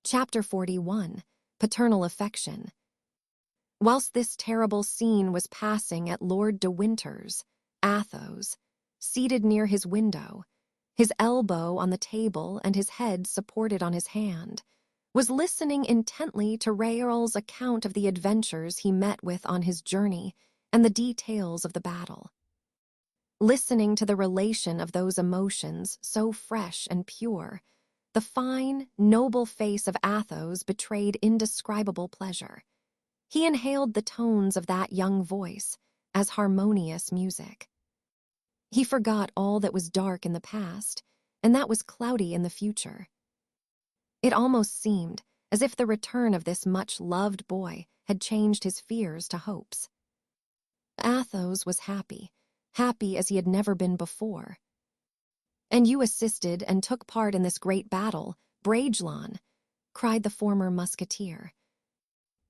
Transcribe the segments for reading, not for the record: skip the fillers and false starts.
Chapter 41. Paternal Affection. Whilst this terrible scene was passing at Lord de Winter's, Athos, seated near his window, his elbow on the table and his head supported on his hand, was listening intently to Raoul's account of the adventures he met with on his journey and the details of the battle. Listening to the relation of those emotions so fresh and pure, the fine, noble face of Athos betrayed indescribable pleasure. He inhaled the tones of that young voice as harmonious music. He forgot all that was dark in the past and that was cloudy in the future. It almost seemed as if the return of this much-loved boy had changed his fears to hopes. Athos was happy as he had never been before. "And you assisted and took part in this great battle, Bragelonne," cried the former musketeer.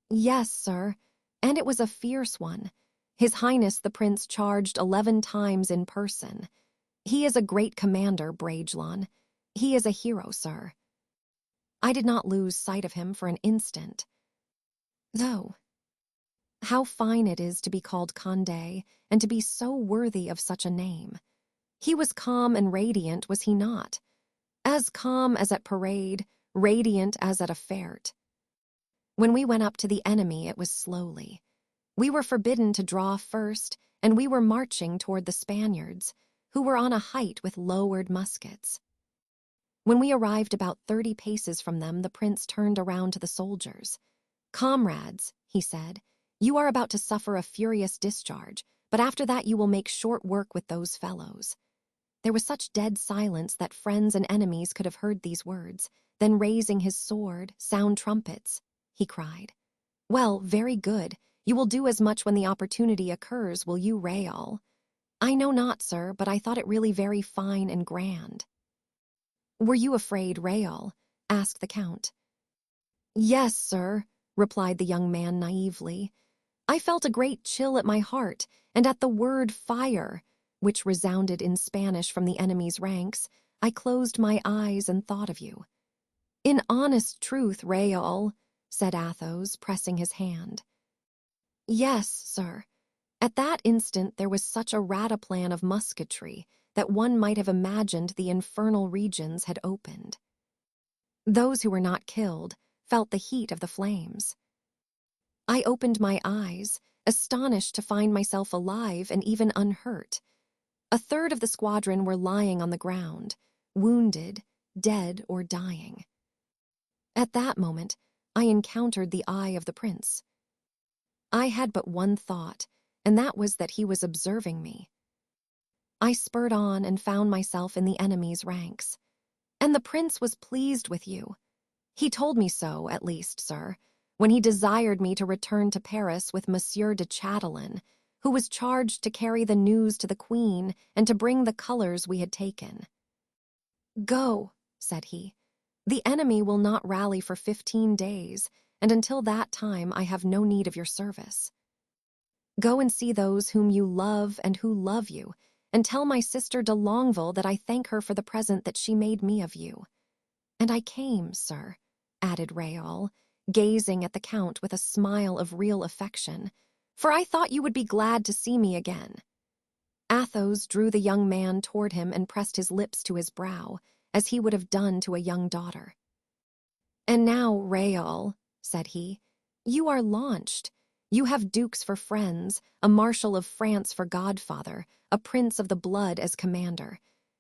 "Yes, sir, and it was a fierce one. His Highness the Prince charged 11 times in person. He is a great commander, Bragelonne. He is a hero, sir." I did not lose sight of him for an instant. Though, how fine it is to be called Condé and to be so worthy of such a name. He was calm and radiant, was he not? As calm as at parade, radiant as at a fete. When we went up to the enemy, it was slowly. We were forbidden to draw first, and we were marching toward the Spaniards, who were on a height with lowered muskets. When we arrived about 30 paces from them, the prince turned around to the soldiers. "Comrades," he said, "you are about to suffer a furious discharge, but after that you will make short work with those fellows." There was such dead silence that friends and enemies could have heard these words. Then raising his sword, "Sound trumpets," he cried. "Well, very good. You will do as much when the opportunity occurs, will you, Raoul?" "I know not, sir, but I thought it really very fine and grand." "Were you afraid, Raoul?" asked the Count. "Yes, sir," replied the young man naively. "I felt a great chill at my heart, and at the word fire, which resounded in Spanish from the enemy's ranks, I closed my eyes and thought of you." "In honest truth, Raoul," said Athos, pressing his hand. "Yes, sir." At that instant there was such a rataplan of musketry that one might have imagined the infernal regions had opened. Those who were not killed felt the heat of the flames. I opened my eyes, astonished to find myself alive and even unhurt. A third of the squadron were lying on the ground, wounded, dead, or dying. At that moment, I encountered the eye of the prince. I had but one thought, and that was that he was observing me. I spurred on and found myself in the enemy's ranks. "And the prince was pleased with you. He told me so, at least, sir, when he desired me to return to Paris with Monsieur de Chatelain, who was charged to carry the news to the Queen and to bring the colors we had taken." "Go," said he. "The enemy will not rally for 15 days, and until that time I have no need of your service. Go and see those whom you love and who love you, and tell my sister de Longueville that I thank her for the present that she made me of you. And I came, sir," added Raoul, gazing at the Count with a smile of real affection, "for I thought you would be glad to see me again." Athos drew the young man toward him and pressed his lips to his brow, as he would have done to a young daughter. "And now, Raoul," said he, "you are launched. You have dukes for friends, a marshal of France for godfather, a prince of the blood as commander.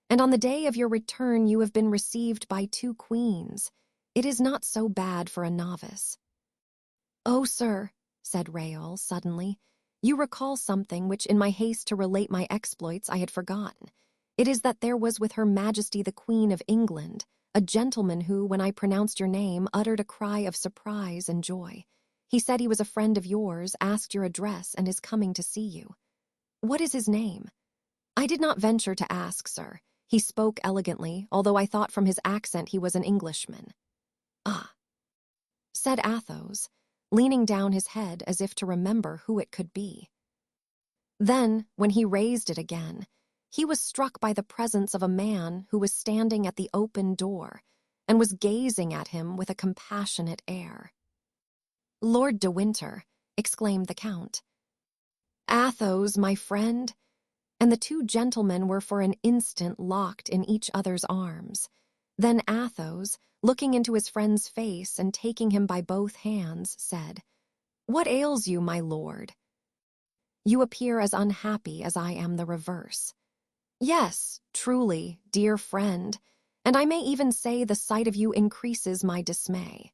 And on the day of your return you have been received by 2 queens. It is not so bad for a novice." "Oh, sir," said Raoul suddenly, "you recall something which in my haste to relate my exploits I had forgotten. It is that there was with Her Majesty the Queen of England a gentleman who, when I pronounced your name, uttered a cry of surprise and joy. He said he was a friend of yours, asked your address, and is coming to see you." "What is his name?" "I did not venture to ask, sir. He spoke elegantly, although I thought from his accent he was an Englishman." "Ah," said Athos, leaning down his head as if to remember who it could be. Then, when he raised it again, he was struck by the presence of a man who was standing at the open door, and was gazing at him with a compassionate air. "Lord de Winter," exclaimed the Count. "Athos, my friend," and the two gentlemen were for an instant locked in each other's arms. Then Athos, looking into his friend's face and taking him by both hands, said, "What ails you, my lord? You appear as unhappy as I am the reverse." "Yes, truly, dear friend, and I may even say the sight of you increases my dismay."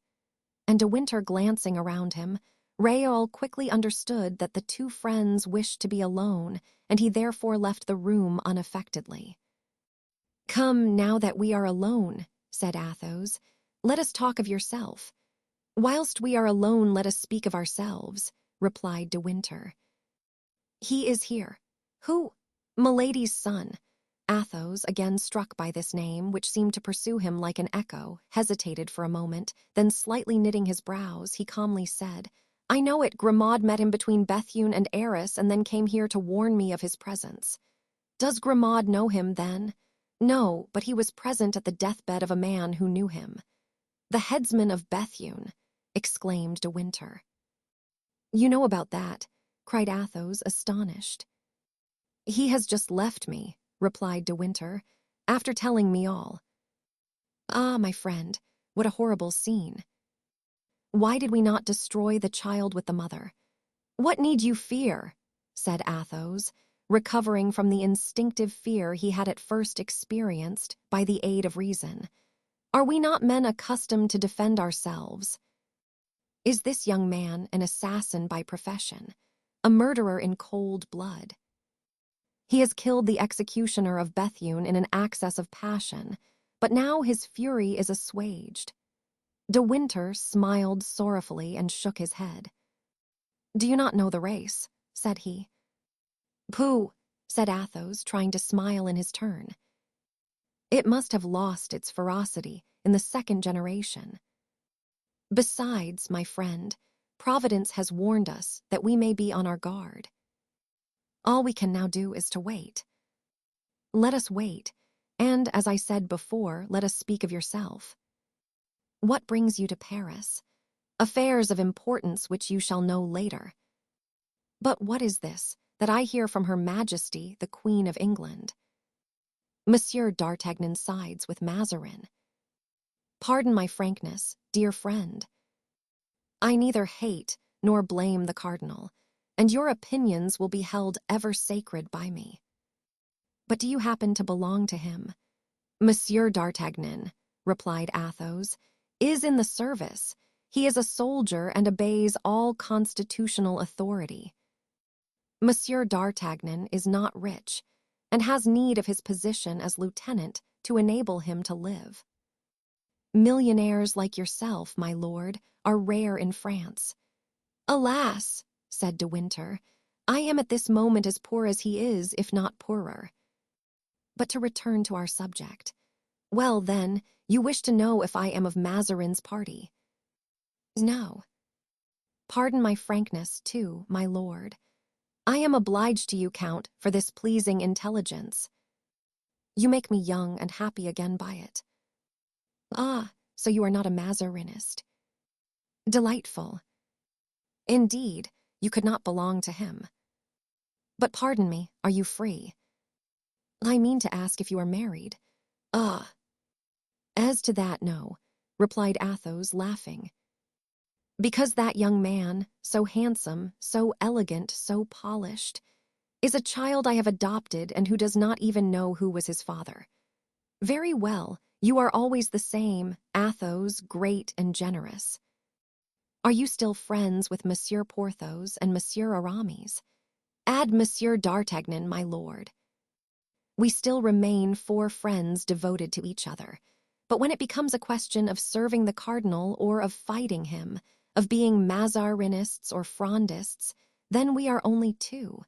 And De Winter glancing around him, Raoul quickly understood that the two friends wished to be alone, and he therefore left the room unaffectedly. "Come, now that we are alone," said Athos, "let us talk of yourself." "Whilst we are alone, let us speak of ourselves," replied De Winter. "He is here." "Who?" "Milady's son." Athos, again struck by this name, which seemed to pursue him like an echo, hesitated for a moment, then slightly knitting his brows, he calmly said, "I know it. Grimaud met him between Bethune and Arras and then came here to warn me of his presence." "Does Grimaud know him, then?" "No, but he was present at the deathbed of a man who knew him." "The headsman of Bethune," exclaimed De Winter. "You know about that?" cried Athos, astonished. "He has just left me," replied De Winter, "after telling me all." "Ah, my friend, what a horrible scene! Why did we not destroy the child with the mother?" "What need you fear?" said Athos, recovering from the instinctive fear he had at first experienced by the aid of reason. "Are we not men accustomed to defend ourselves? Is this young man an assassin by profession, a murderer in cold blood? He has killed the executioner of Bethune in an access of passion, but now his fury is assuaged." De Winter smiled sorrowfully and shook his head. "Do you not know the race?" said he. "Pooh," said Athos, trying to smile in his turn. "It must have lost its ferocity in the second generation. Besides, my friend, Providence has warned us that we may be on our guard. All we can now do is to wait. Let us wait, and, as I said before, let us speak of yourself. What brings you to Paris? Affairs of importance which you shall know later. But what is this that I hear from Her Majesty, the Queen of England? Monsieur d'Artagnan sides with Mazarin. Pardon my frankness, dear friend. I neither hate nor blame the cardinal, and your opinions will be held ever sacred by me. But do you happen to belong to him?" "Monsieur d'Artagnan," replied Athos, "is in the service. He is a soldier and obeys all constitutional authority. Monsieur d'Artagnan is not rich, and has need of his position as lieutenant to enable him to live. Millionaires like yourself, my lord, are rare in France." "Alas," said De Winter, "I am at this moment as poor as he is, if not poorer. But to return to our subject. Well, then, you wish to know if I am of Mazarin's party?" "No." "Pardon my frankness, too, my lord. I am obliged to you, Count, for this pleasing intelligence. You make me young and happy again by it." "Ah, so you are not a Mazarinist." "Delightful. Indeed, you could not belong to him. But pardon me, are you free?" "I mean to ask if you are married." "Ah." "As to that, no," replied Athos, laughing. "Because that young man, so handsome, so elegant, so polished, is a child I have adopted and who does not even know who was his father. Very well, you are always the same, Athos, great and generous. Are you still friends with Monsieur Porthos and Monsieur Aramis? Add Monsieur d'Artagnan, my lord. We still remain 4 friends devoted to each other. But when it becomes a question of serving the cardinal or of fighting him, of being Mazarinists or Frondists, then we are only 2.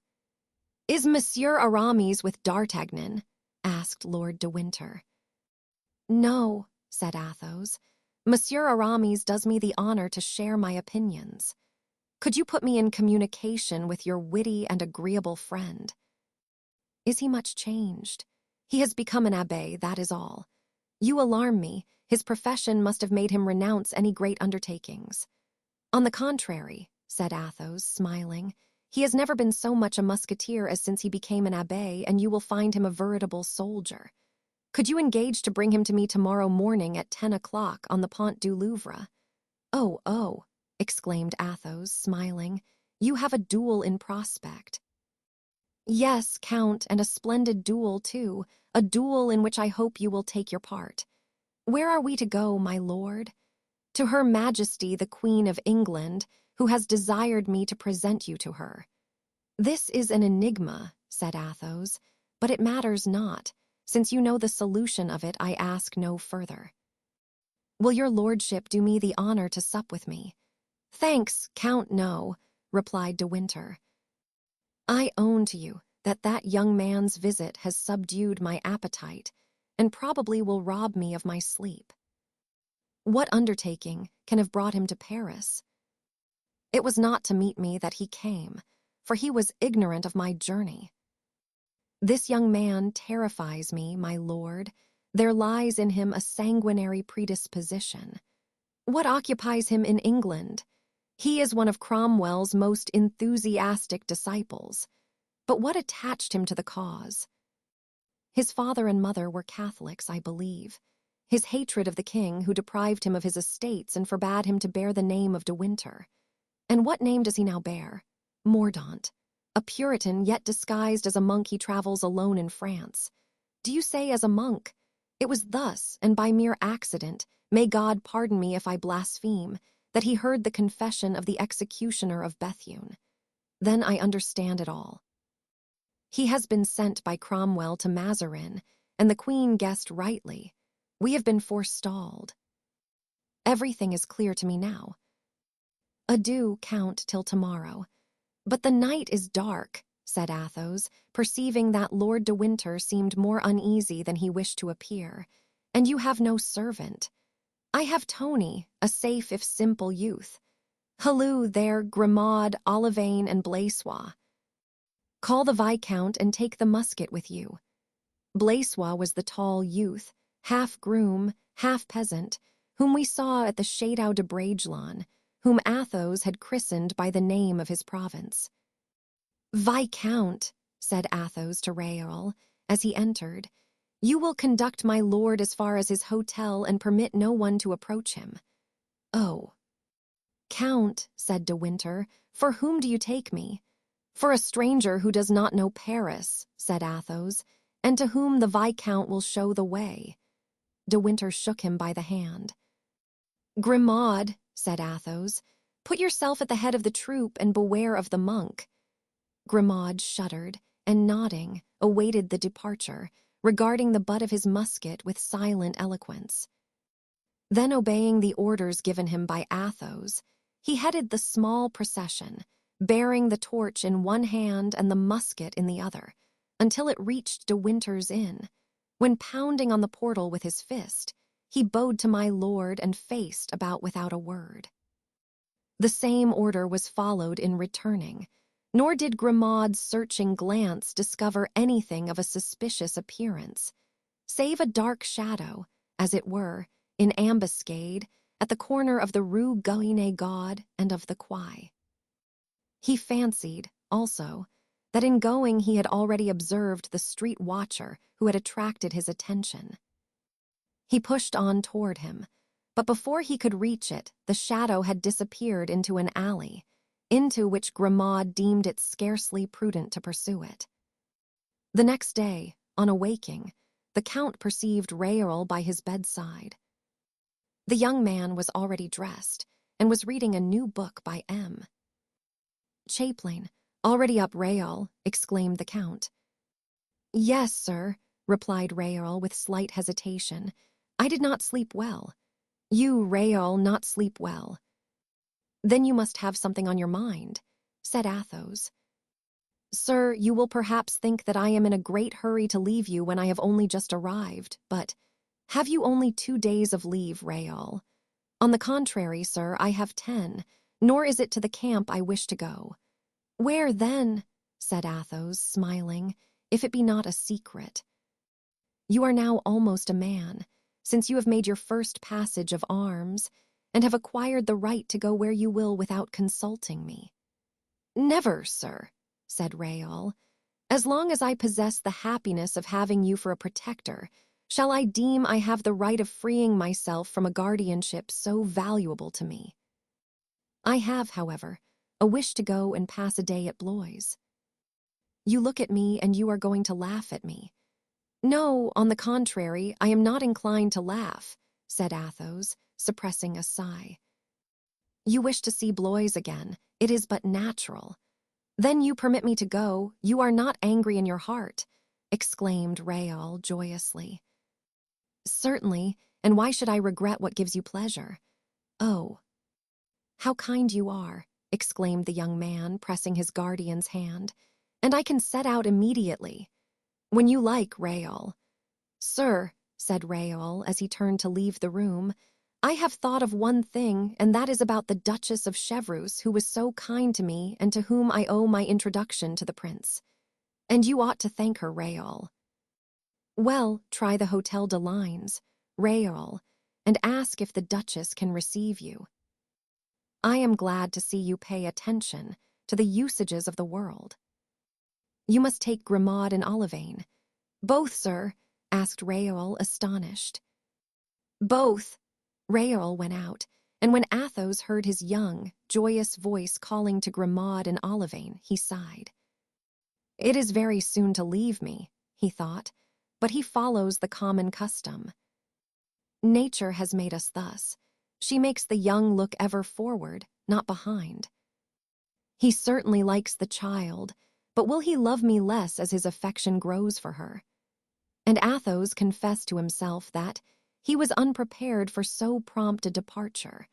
"Is Monsieur Aramis with d'Artagnan?" asked Lord de Winter. "No," said Athos. "Monsieur Aramis does me the honor to share my opinions. Could you put me in communication with your witty and agreeable friend?" "Is he much changed?" "He has become an abbé, that is all. You alarm me. His profession must have made him renounce any great undertakings. On the contrary, said Athos, smiling, he has never been so much a musketeer as since he became an abbé, and you will find him a veritable soldier. Could you engage to bring him to me tomorrow morning at 10 o'clock on the Pont du Louvre? Oh, exclaimed Athos, smiling, you have a duel in prospect. Yes, Count, and a splendid duel, too, a duel in which I hope you will take your part. Where are we to go, my lord? To Her Majesty the Queen of England, who has desired me to present you to her. This is an enigma, said Athos, but it matters not. Since you know the solution of it, I ask no further. Will your lordship do me the honor to sup with me? Thanks, Count, no, replied de Winter. I own to you that young man's visit has subdued my appetite, and probably will rob me of my sleep. What undertaking can have brought him to Paris? It was not to meet me that he came, for he was ignorant of my journey. This young man terrifies me, my lord. There lies in him a sanguinary predisposition. What occupies him in England? He is one of Cromwell's most enthusiastic disciples. But what attached him to the cause? His father and mother were Catholics, I believe. His hatred of the king, who deprived him of his estates and forbade him to bear the name of de Winter. And what name does he now bear? Mordaunt. A Puritan, yet disguised as a monk, he travels alone in France. Do you say as a monk? It was thus, and by mere accident, may God pardon me if I blaspheme, that he heard the confession of the executioner of Bethune. Then I understand it all. He has been sent by Cromwell to Mazarin, and the Queen guessed rightly. We have been forestalled. Everything is clear to me now. Adieu, Count, till tomorrow. But the night is dark, said Athos, perceiving that Lord de Winter seemed more uneasy than he wished to appear. And you have no servant. I have Tony, a safe if simple youth. Halloo there, Grimaud, Olivain, and Blaisois. Call the Viscount and take the musket with you. Blaisois was the tall youth, half groom, half peasant, whom we saw at the Chateau de Bragelonne, whom Athos had christened by the name of his province. Viscount, said Athos to Raoul, as he entered, you will conduct my lord as far as his hotel and permit no one to approach him. Oh. Count, said de Winter, for whom do you take me? For a stranger who does not know Paris, said Athos, and to whom the Viscount will show the way. De Winter shook him by the hand. Grimaud, said Athos, put yourself at the head of the troop and beware of the monk. Grimaud shuddered, and nodding, awaited the departure, regarding the butt of his musket with silent eloquence. Then, obeying the orders given him by Athos, he headed the small procession, bearing the torch in one hand and the musket in the other, until it reached de Winter's inn, when, pounding on the portal with his fist, he bowed to my lord and faced about without a word. The same order was followed in returning, nor did Grimaud's searching glance discover anything of a suspicious appearance, save a dark shadow, as it were, in ambuscade, at the corner of the Rue Guénégaud and of the Quai. He fancied, also, that in going he had already observed the street watcher who had attracted his attention. He pushed on toward him, but before he could reach it, the shadow had disappeared into an alley, into which Grimaud deemed it scarcely prudent to pursue it. The next day, on awaking, the Count perceived Raoul by his bedside. The young man was already dressed, and was reading a new book by M. Chaplain, already up, Raoul, exclaimed the Count. Yes, sir, replied Raoul with slight hesitation. I did not sleep well. You, Raoul, not sleep well. Then you must have something on your mind, said Athos. Sir, you will perhaps think that I am in a great hurry to leave you when I have only just arrived, but have you only 2 days of leave, Raoul? On the contrary, sir, I have 10, nor is it to the camp I wish to go. Where, then? Said Athos, smiling, if it be not a secret. You are now almost a man. since you have made your first passage of arms, and have acquired the right to go where you will without consulting me." "Never, sir," said Raoul. "As long as I possess the happiness of having you for a protector, shall I deem I have the right of freeing myself from a guardianship so valuable to me. I have, however, a wish to go and pass a day at Blois. You look at me and you are going to laugh at me." "No, on the contrary, I am not inclined to laugh," said Athos, suppressing a sigh. "You wish to see Blois again. It is but natural. Then you permit me to go. You are not angry in your heart," exclaimed Raoul joyously. "Certainly, and why should I regret what gives you pleasure?" "Oh, how kind you are," exclaimed the young man, pressing his guardian's hand. "And I can set out immediately." "When you like, Raoul." "Sir," said Raoul as he turned to leave the room, "I have thought of one thing, and that is about the Duchess of Chevreuse, who was so kind to me and to whom I owe my introduction to the prince. And you ought to thank her, Raoul." "Well, try the Hotel de Lines, Raoul, and ask if the Duchess can receive you. I am glad to see you pay attention to the usages of the world. You must take Grimaud and Olivain." "Both, sir?" asked Raoul, astonished. "Both." Raoul went out, and when Athos heard his young, joyous voice calling to Grimaud and Olivain, he sighed. "It is very soon to leave me," he thought, but he follows the common custom. Nature has made us thus. She makes the young look ever forward, not behind. He certainly likes the child, but will he love me less as his affection grows for her? And Athos confessed to himself that he was unprepared for so prompt a departure,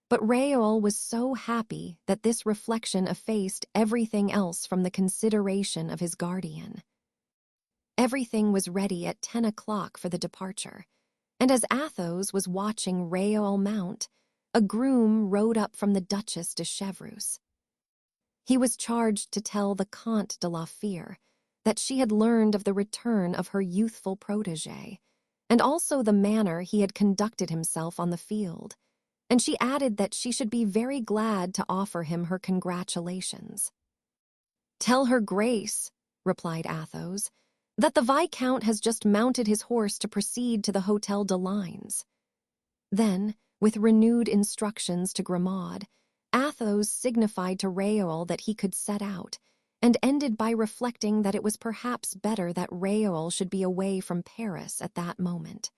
but Raoul was so happy that this reflection effaced everything else from the consideration of his guardian. Everything was ready at 10 o'clock for the departure, and as Athos was watching Raoul mount, a groom rode up from the Duchess de Chevreuse. He was charged to tell the Comte de la Fere that she had learned of the return of her youthful protégé, and also the manner he had conducted himself on the field, and she added that she should be very glad to offer him her congratulations. "Tell her Grace," replied Athos, "that the Viscount has just mounted his horse to proceed to the Hotel de Lines." Then, with renewed instructions to Grimaud, Athos signified to Raoul that he could set out, and ended by reflecting that it was perhaps better that Raoul should be away from Paris at that moment.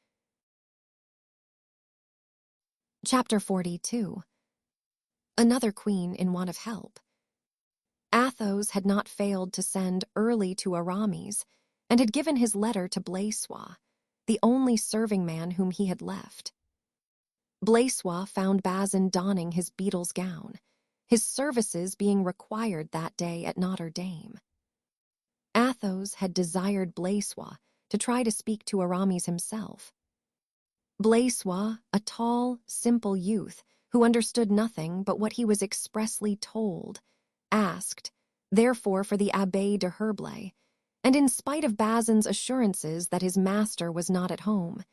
Chapter 42. Another queen in want of help. Athos had not failed to send early to Aramis, and had given his letter to Blaisois, the only serving man whom he had left. Blaisois found Bazin donning his beadle's gown, his services being required that day at Notre Dame. Athos had desired Blaisois to try to speak to Aramis himself. Blaisois, a tall, simple youth who understood nothing but what he was expressly told, asked, therefore, for the Abbé de Herblay, and in spite of Bazin's assurances that his master was not at home,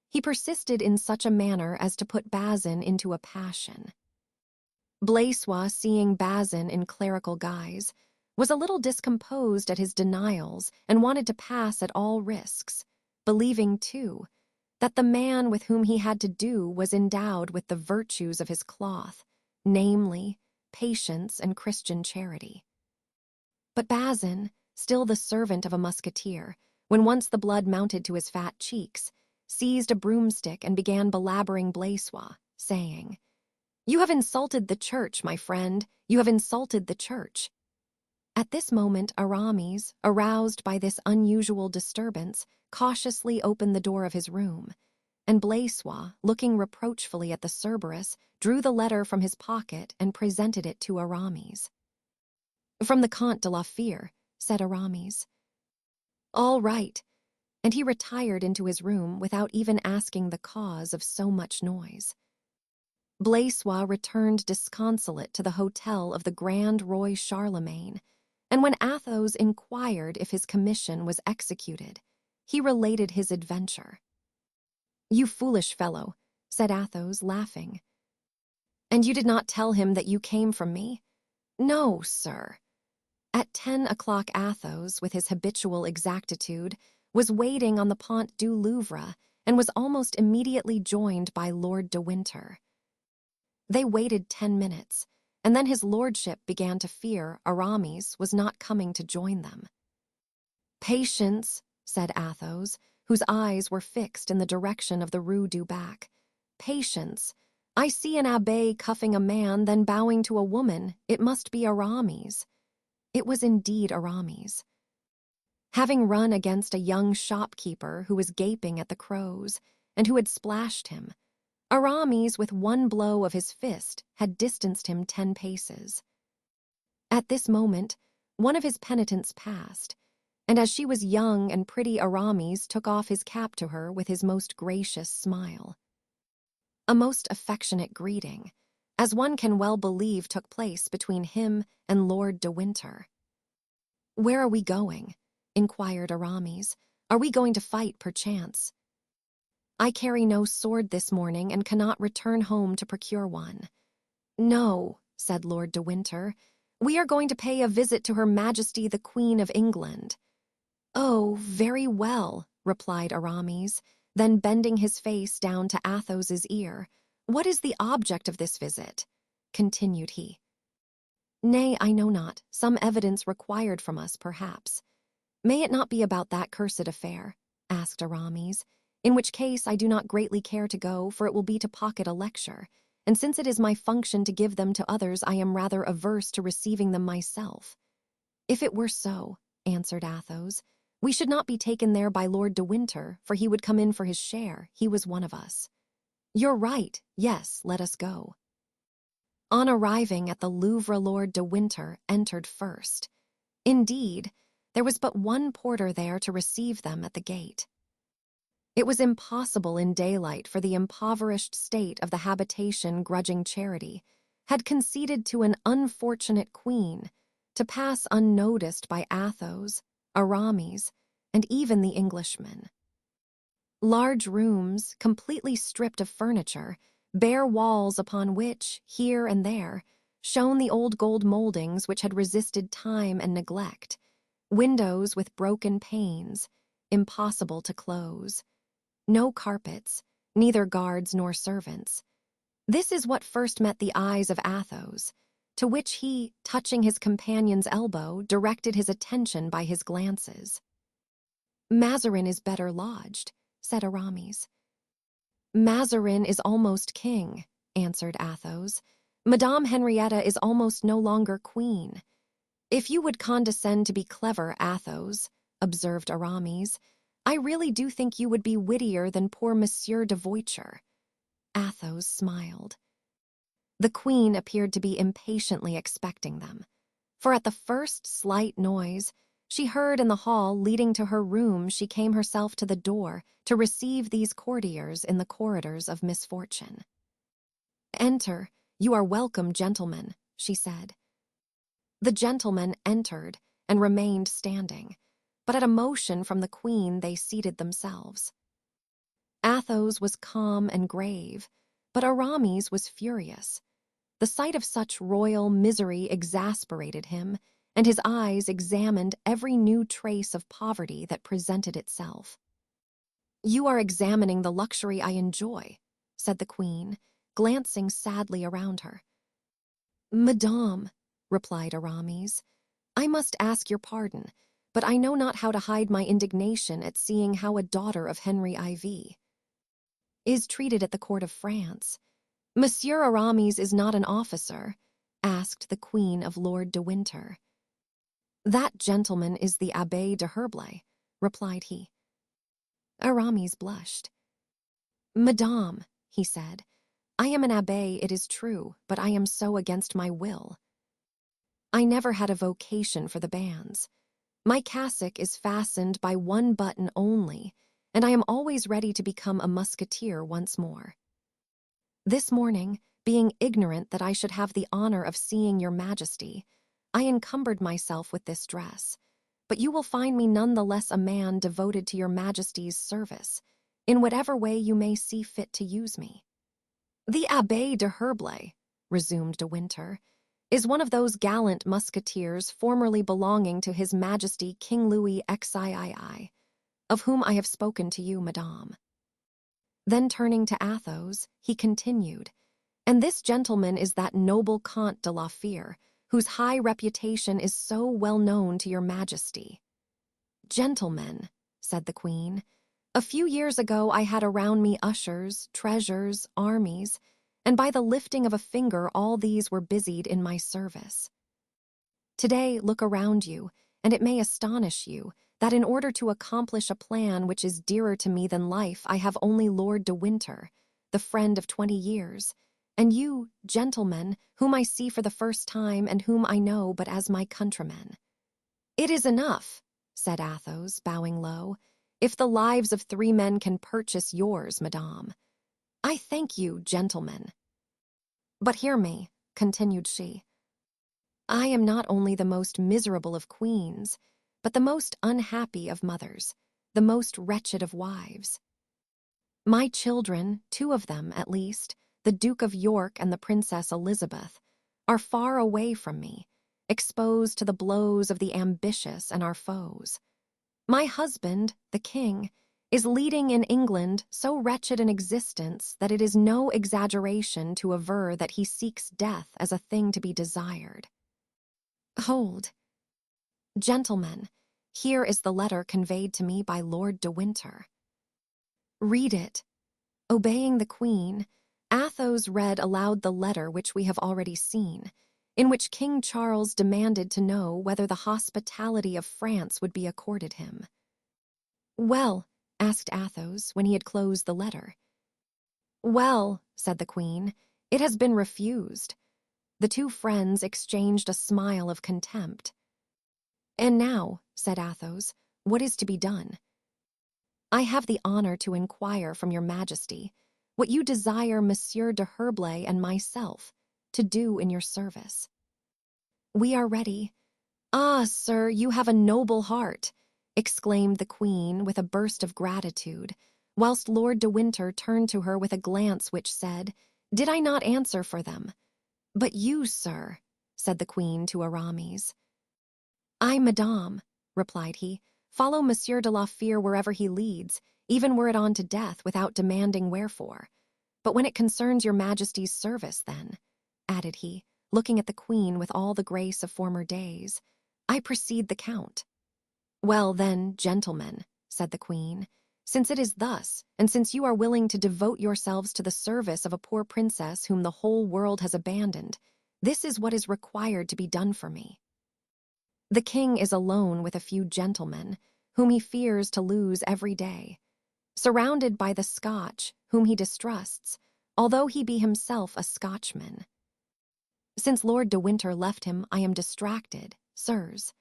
he persisted in such a manner as to put Bazin into a passion. Blaisois, seeing Bazin in clerical guise, was a little discomposed at his denials and wanted to pass at all risks, believing, too, that the man with whom he had to do was endowed with the virtues of his cloth, namely, patience and Christian charity. But Bazin, still the servant of a musketeer, when once the blood mounted to his fat cheeks, seized a broomstick and began belabouring Blaisois, saying, "You have insulted the church, my friend, you have insulted the church." At this moment Aramis, aroused by this unusual disturbance, cautiously opened the door of his room, and Blaisois, looking reproachfully at the Cerberus, drew the letter from his pocket and presented it to Aramis. "From the Comte de la Fere," said Aramis. "All right," and he retired into his room without even asking the cause of so much noise. Blaisois returned disconsolate to the hotel of the Grand Roi Charlemagne, and when Athos inquired if his commission was executed, he related his adventure. "You foolish fellow," said Athos, laughing. "And you did not tell him that you came from me?" "No, sir." At 10 o'clock Athos, with his habitual exactitude, was waiting on the Pont du Louvre and was almost immediately joined by Lord de Winter. They waited 10 minutes, and then his lordship began to fear Aramis was not coming to join them. "Patience," said Athos, whose eyes were fixed in the direction of the Rue du Bac. "Patience. I see an abbé cuffing a man, then bowing to a woman. It must be Aramis." It was indeed Aramis. Having run against a young shopkeeper who was gaping at the crows, and who had splashed him, Aramis, with one blow of his fist, had distanced him 10 paces. At this moment, one of his penitents passed, and as she was young and pretty, Aramis took off his cap to her with his most gracious smile. A most affectionate greeting, as one can well believe, took place between him and Lord de Winter. "Where are we going?" inquired Aramis. "Are we going to fight, perchance?" "I carry no sword this morning and cannot return home to procure one." "No," said Lord de Winter, "we are going to pay a visit to Her Majesty the Queen of England." "Oh, very well," replied Aramis, then bending his face down to Athos's ear. "What is the object of this visit?" continued he. "Nay, I know not. Some evidence required from us, perhaps." "May it not be about that cursed affair?" asked Aramis. "In which case I do not greatly care to go, for it will be to pocket a lecture, and since it is my function to give them to others, I am rather averse to receiving them myself." "If it were so," answered Athos, "we should not be taken there by Lord de Winter, for he would come in for his share. He was one of us." "You're right. Yes, let us go." On arriving at the Louvre, Lord de Winter entered first. Indeed, there was but one porter there to receive them at the gate. It was impossible in daylight, for the impoverished state of the habitation grudging charity had conceded to an unfortunate queen to pass unnoticed by Athos, Aramis, and even the Englishmen. Large rooms, completely stripped of furniture, bare walls upon which, here and there, shone the old gold moldings which had resisted time and neglect, windows with broken panes, impossible to close. No carpets, neither guards nor servants. This is what first met the eyes of Athos, to which he, touching his companion's elbow, directed his attention by his glances. "Mazarin is better lodged," said Aramis. "Mazarin is almost king," answered Athos. "Madame Henrietta is almost no longer queen." "If you would condescend to be clever, Athos," observed Aramis, "I really do think you would be wittier than poor Monsieur de Voiture." Athos smiled. The queen appeared to be impatiently expecting them, for at the first slight noise she heard in the hall leading to her room, she came herself to the door to receive these courtiers in the corridors of misfortune. "Enter, you are welcome, gentlemen," she said. The gentlemen entered and remained standing, but at a motion from the queen they seated themselves. Athos was calm and grave, but Aramis was furious. The sight of such royal misery exasperated him, and his eyes examined every new trace of poverty that presented itself. "You are examining the luxury I enjoy," said the queen, glancing sadly around her. "Madame," replied Aramis, "I must ask your pardon, but I know not how to hide my indignation at seeing how a daughter of Henry IV. is treated at the court of France. Monsieur Aramis is not an officer?" asked the queen of Lord de Winter. "That gentleman is the Abbé de Herblay," replied he. Aramis blushed. "Madame," he said, "I am an abbé, it is true, but I am so against my will. I never had a vocation for the bands. My cassock is fastened by one button only, and I am always ready to become a musketeer once more. This morning, being ignorant that I should have the honor of seeing your majesty, I encumbered myself with this dress, but you will find me none the less a man devoted to your majesty's service. in whatever way you may see fit to use me. The Abbé de Herblay, resumed de Winter, is one of those gallant musketeers formerly belonging to His Majesty King Louis XIII, of whom I have spoken to you, madame. Then turning to Athos, he continued, and this gentleman is that noble Comte de la Fere, whose high reputation is so well known to your majesty. Gentlemen, said the queen, a few years ago I had around me ushers, treasures, armies, and by the lifting of a finger all these were busied in my service. Today look around you, and it may astonish you that in order to accomplish a plan which is dearer to me than life, I have only Lord de Winter, the friend of 20 years, and you, gentlemen, whom I see for the first time and whom I know but as my countrymen. It is enough, said Athos, bowing low, if the lives of 3 men can purchase yours, madame. I thank you, gentlemen. But hear me, continued she. I am not only the most miserable of queens, but the most unhappy of mothers, the most wretched of wives. My children, 2 of them at least, the Duke of York and the Princess Elizabeth, are far away from me, exposed to the blows of the ambitious and our foes. My husband, the king, is leading in England so wretched an existence that it is no exaggeration to aver that he seeks death as a thing to be desired. Hold. Gentlemen, here is the letter conveyed to me by Lord de Winter. Read it. Obeying the queen, Athos read aloud the letter which we have already seen, in which King Charles demanded to know whether the hospitality of France would be accorded him. Well, asked Athos when he had closed the letter. Well, said the queen, it has been refused. The 2 friends exchanged a smile of contempt. And now, said Athos, what is to be done? I have the honor to inquire from your majesty what you desire Monsieur de Herblay and myself to do in your service. We are ready. Ah, sir, you have a noble heart, exclaimed the queen with a burst of gratitude, whilst Lord de Winter turned to her with a glance which said, Did I not answer for them? But you, sir, said the queen to Aramis. I, madame, replied he, follow Monsieur de la Fere wherever he leads, even were it on to death, without demanding wherefore. But when it concerns your majesty's service, then, added he, looking at the queen with all the grace of former days, I precede the count. Well, then, gentlemen, said the queen, since it is thus, and since you are willing to devote yourselves to the service of a poor princess whom the whole world has abandoned, this is what is required to be done for me. The king is alone with a few gentlemen, whom he fears to lose every day, surrounded by the Scotch, whom he distrusts, although he be himself a Scotchman. Since Lord de Winter left him, I am distracted, sirs.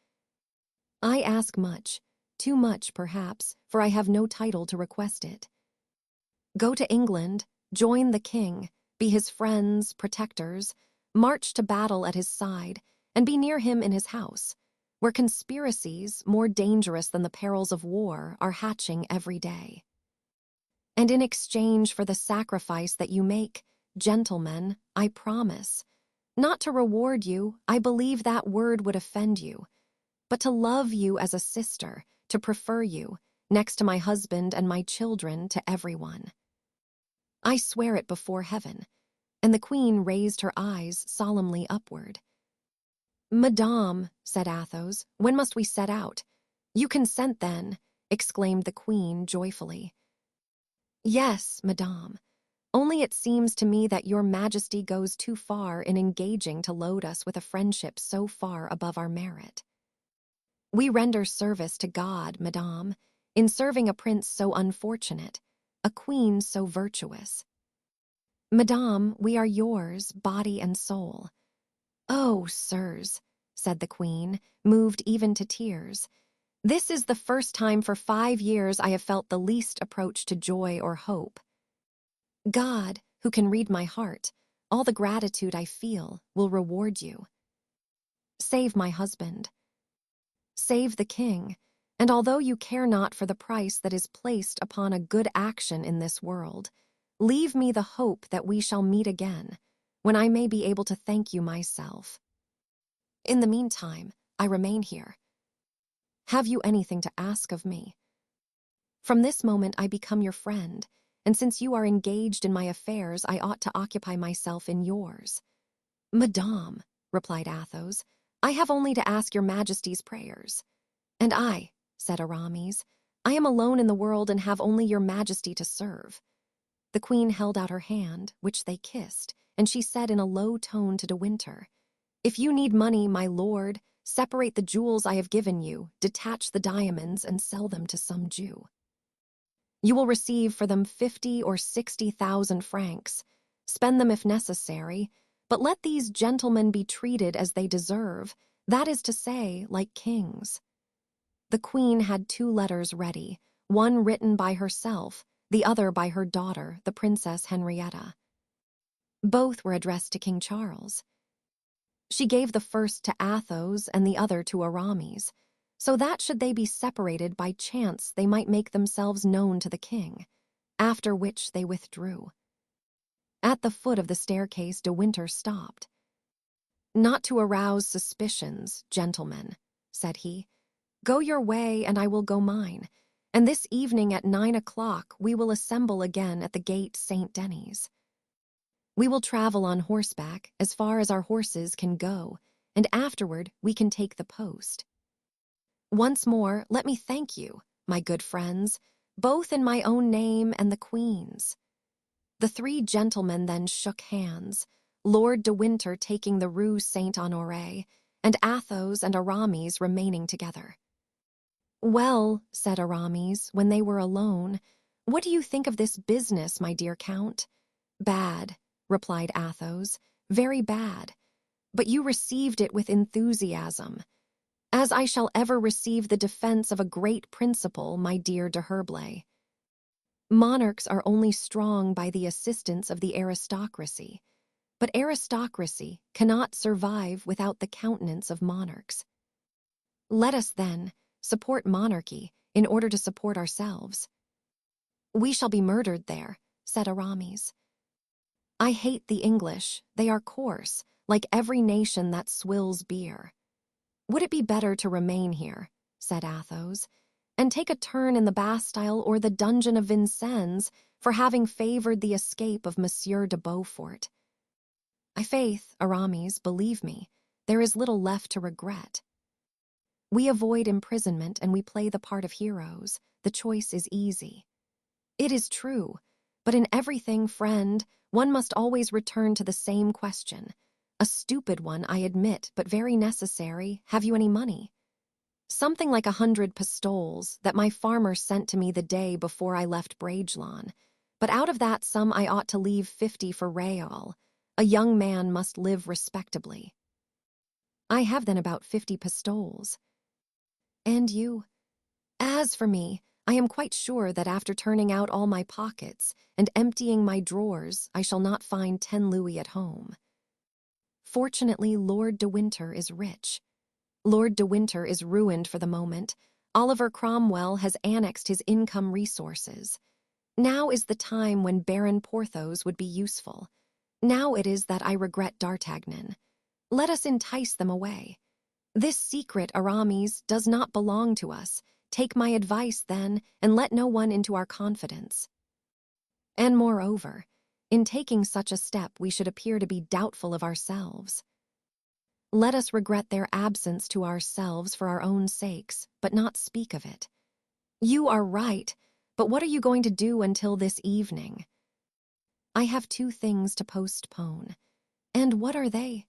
I ask much, too much, perhaps, for I have no title to request it. Go to England, join the king, be his friends, protectors, march to battle at his side, and be near him in his house, where conspiracies, more dangerous than the perils of war, are hatching every day. And in exchange for the sacrifice that you make, gentlemen, I promise, not to reward you, I believe that word would offend you, but to love you as a sister, to prefer you, next to my husband and my children, to everyone. I swear it before heaven. And the queen raised her eyes solemnly upward. Madame, said Athos, when must we set out? You consent, then, exclaimed the queen joyfully. Yes, madame. Only it seems to me that your majesty goes too far in engaging to load us with a friendship so far above our merit. We render service to God, madame, in serving a prince so unfortunate, a queen so virtuous. Madame, we are yours, body and soul. Oh, sirs, said the queen, moved even to tears, this is the first time for 5 years I have felt the least approach to joy or hope. God, who can read my heart, all the gratitude I feel, will reward you. Save my husband. Save the king. And although you care not for the price that is placed upon a good action in this world, leave me the hope that we shall meet again, when I may be able to thank you myself. In the meantime, I remain here. Have you anything to ask of me? From this moment I become your friend, and since you are engaged in my affairs, I ought to occupy myself in yours. Madame, replied Athos, I have only to ask your majesty's prayers. And I, said Aramis, I am alone in the world and have only your majesty to serve. The queen held out her hand, which they kissed, and she said in a low tone to De Winter, If you need money, my lord, separate the jewels I have given you, detach the diamonds, and sell them to some Jew. You will receive for them 50 or 60,000 francs. Spend them if necessary, but let these gentlemen be treated as they deserve, that is to say, like kings. The queen had 2 letters ready, one written by herself, the other by her daughter, the Princess Henrietta. Both were addressed to King Charles. She gave the first to Athos and the other to Aramis, so that should they be separated by chance they might make themselves known to the king, after which they withdrew. At the foot of the staircase De Winter stopped. Not to arouse suspicions, gentlemen, said he. Go your way and I will go mine, and this evening at 9 o'clock we will assemble again at the gate St. Denis. We will travel on horseback as far as our horses can go, and afterward we can take the post. Once more, let me thank you, my good friends, both in my own name and the Queen's. The 3 gentlemen then shook hands, Lord de Winter taking the Rue Saint-Honoré, and Athos and Aramis remaining together. Well, said Aramis, when they were alone, what do you think of this business, my dear Count? Bad, replied Athos, very bad, but you received it with enthusiasm. As I shall ever receive the defense of a great principle, my dear de Herblay. Monarchs are only strong by the assistance of the aristocracy, but aristocracy cannot survive without the countenance of monarchs. Let us, then, support monarchy in order to support ourselves. We shall be murdered there, said Aramis. I hate the English, they are coarse, like every nation that swills beer. Would it be better to remain here, said Athos, and take a turn in the Bastille or the dungeon of Vincennes for having favored the escape of Monsieur de Beaufort? I'faith, Aramis, believe me, there is little left to regret. We avoid imprisonment and we play the part of heroes. The choice is easy. It is true, but in everything, friend, one must always return to the same question. A stupid one, I admit, but very necessary. Have you any money? Something like 100 pistoles that my farmer sent to me the day before I left Bragelonne. But out of that sum I ought to leave 50 for Réal. A young man must live respectably. I have then about 50 pistoles. And you? As for me, I am quite sure that after turning out all my pockets and emptying my drawers, I shall not find 10 louis at home. Fortunately, Lord de Winter is rich. Lord de Winter is ruined for the moment. Oliver Cromwell has annexed his income resources. Now is the time when Baron Porthos would be useful. Now it is that I regret D'Artagnan. Let us entice them away. This secret, Aramis, does not belong to us. Take my advice, then, and let no one into our confidence. And moreover, in taking such a step, we should appear to be doubtful of ourselves. Let us regret their absence to ourselves for our own sakes, but not speak of it. You are right, but what are you going to do until this evening? I have 2 things to postpone. And what are they?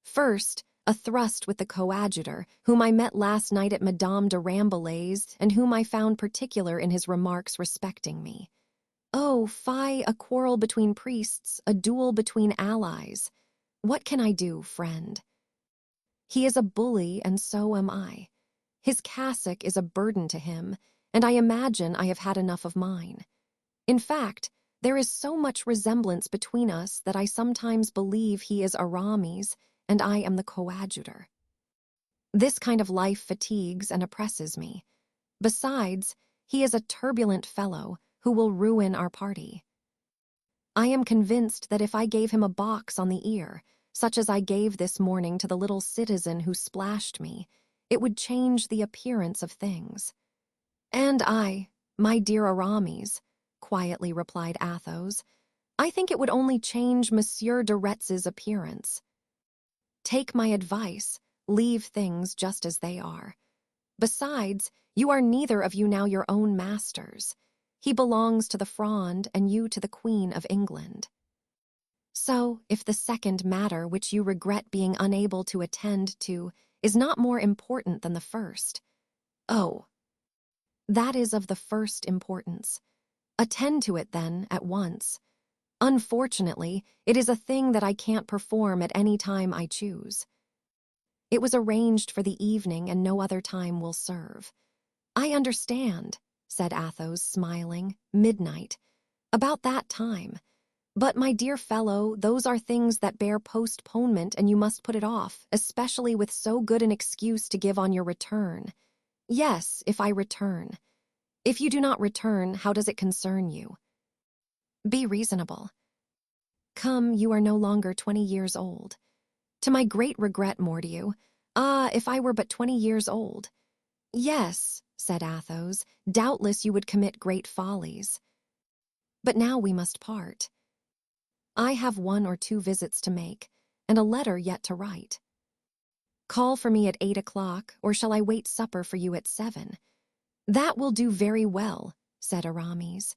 First, a thrust with the coadjutor, whom I met last night at Madame de Rambouillet's, and whom I found particular in his remarks respecting me. Oh, fie, a quarrel between priests, a duel between allies. What can I do, friend? He is a bully, and so am I. His cassock is a burden to him, and I imagine I have had enough of mine. In fact, there is so much resemblance between us that I sometimes believe he is Aramis, and I am the coadjutor. This kind of life fatigues and oppresses me. Besides, he is a turbulent fellow who will ruin our party. I am convinced that if I gave him a box on the ear, such as I gave this morning to the little citizen who splashed me, it would change the appearance of things. And I, my dear Aramis, quietly replied Athos, I think it would only change Monsieur de Retz's appearance. Take my advice, leave things just as they are. Besides, you are neither of you now your own masters. He belongs to the Fronde and you to the Queen of England. So, if the second matter which you regret being unable to attend to is not more important than the first, oh, that is of the first importance. Attend to it, then, at once. Unfortunately, it is a thing that I can't perform at any time I choose. It was arranged for the evening and no other time will serve. I understand, said Athos, smiling, midnight. About that time. But, my dear fellow, those are things that bear postponement and you must put it off, especially with so good an excuse to give on your return. Yes, if I return. If you do not return, how does it concern you? Be reasonable. Come, you are no longer 20 years old. To my great regret, Mordieu. Ah, if I were but 20 years old. Yes, said Athos, doubtless you would commit great follies. But now we must part. I have 1 or 2 visits to make, and a letter yet to write. Call for me at 8 o'clock, or shall I wait supper for you at 7? That will do very well, said Aramis.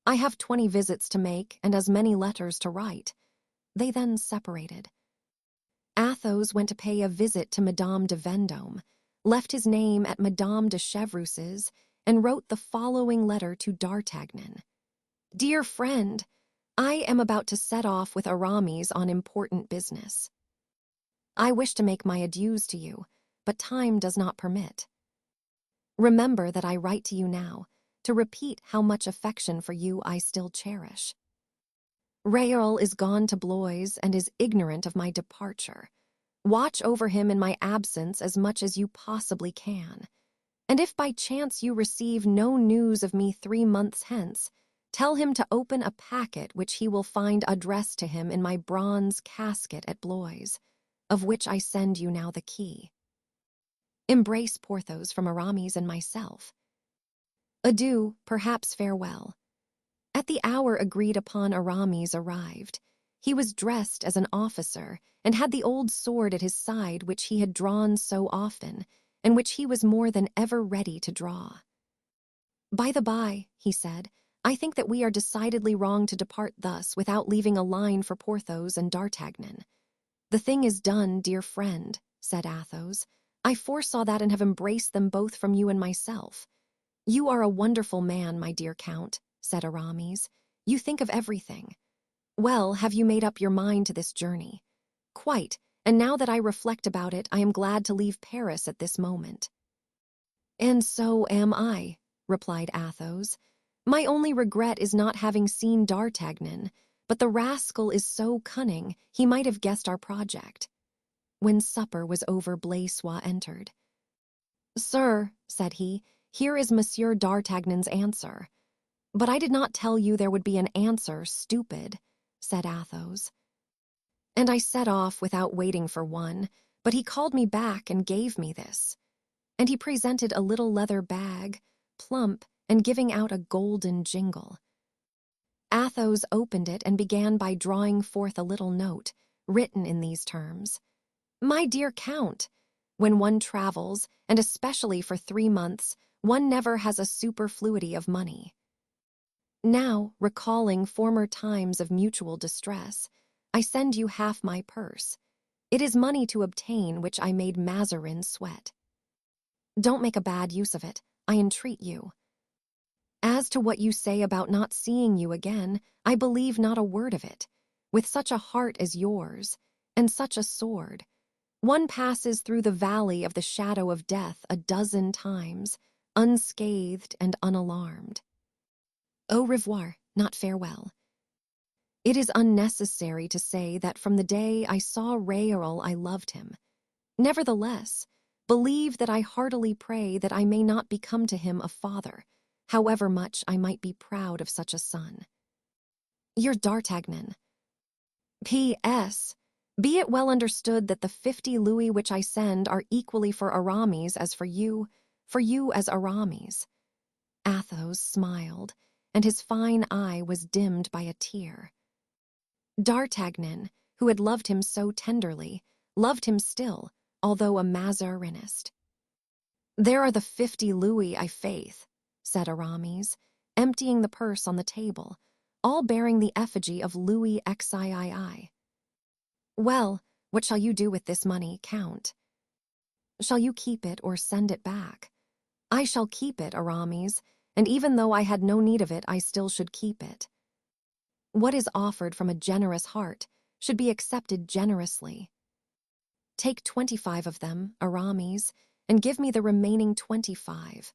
I have 20 visits to make and as many letters to write. They then separated. Athos went to pay a visit to Madame de Vendôme, left his name at Madame de Chevreuse's, and wrote the following letter to D'Artagnan. Dear friend, I am about to set off with Aramis on important business. I wish to make my adieus to you, but time does not permit. Remember that I write to you now, to repeat how much affection for you I still cherish. Raoul is gone to Blois and is ignorant of my departure. Watch over him in my absence as much as you possibly can. And if by chance you receive no news of me 3 months hence, tell him to open a packet which he will find addressed to him in my bronze casket at Blois, of which I send you now the key. Embrace Porthos from Aramis and myself. Adieu, perhaps farewell. At the hour agreed upon, Aramis arrived. He was dressed as an officer and had the old sword at his side which he had drawn so often, and which he was more than ever ready to draw. By the by, he said, I think that we are decidedly wrong to depart thus without leaving a line for Porthos and D'Artagnan. The thing is done, dear friend, said Athos. I foresaw that and have embraced them both from you and myself. You are a wonderful man, my dear Count, said Aramis. You think of everything. Well, have you made up your mind to this journey? Quite, and now that I reflect about it, I am glad to leave Paris at this moment. And so am I, replied Athos. My only regret is not having seen D'Artagnan, but the rascal is so cunning he might have guessed our project. When supper was over, Blaisois entered. Sir, said he, here is Monsieur D'Artagnan's answer. But I did not tell you there would be an answer, stupid, said Athos. And I set off without waiting for one, but he called me back and gave me this. And he presented a little leather bag, plump and giving out a golden jingle. Athos opened it and began by drawing forth a little note, written in these terms. My dear Count, when one travels, and especially for 3 months, one never has a superfluity of money. Now, recalling former times of mutual distress, I send you half my purse. It is money to obtain which I made Mazarin sweat. Don't make a bad use of it, I entreat you. As to what you say about not seeing you again, I believe not a word of it. With such a heart as yours, and such a sword, one passes through the valley of the shadow of death a dozen times, unscathed and unalarmed. Au revoir, not farewell. It is unnecessary to say that from the day I saw Raoul I loved him. Nevertheless, Believe that I heartily pray that I may not become to him a father, however much I might be proud of such a son. Your D'Artagnan. P.S. Be it well understood that the 50 louis which I send are equally for Aramis as for you as Aramis. Athos smiled, and his fine eye was dimmed by a tear. D'Artagnan, who had loved him so tenderly, loved him still, although a Mazarinist. There are the 50 louis, I faith, said Aramis, emptying the purse on the table, all bearing the effigy of Louis XIII. Well, what shall you do with this money, Count? Shall you keep it or send it back? I shall keep it, Aramis, and even though I had no need of it, I still should keep it. What is offered from a generous heart should be accepted generously. Take 25 of them, Aramis, and give me the remaining 25.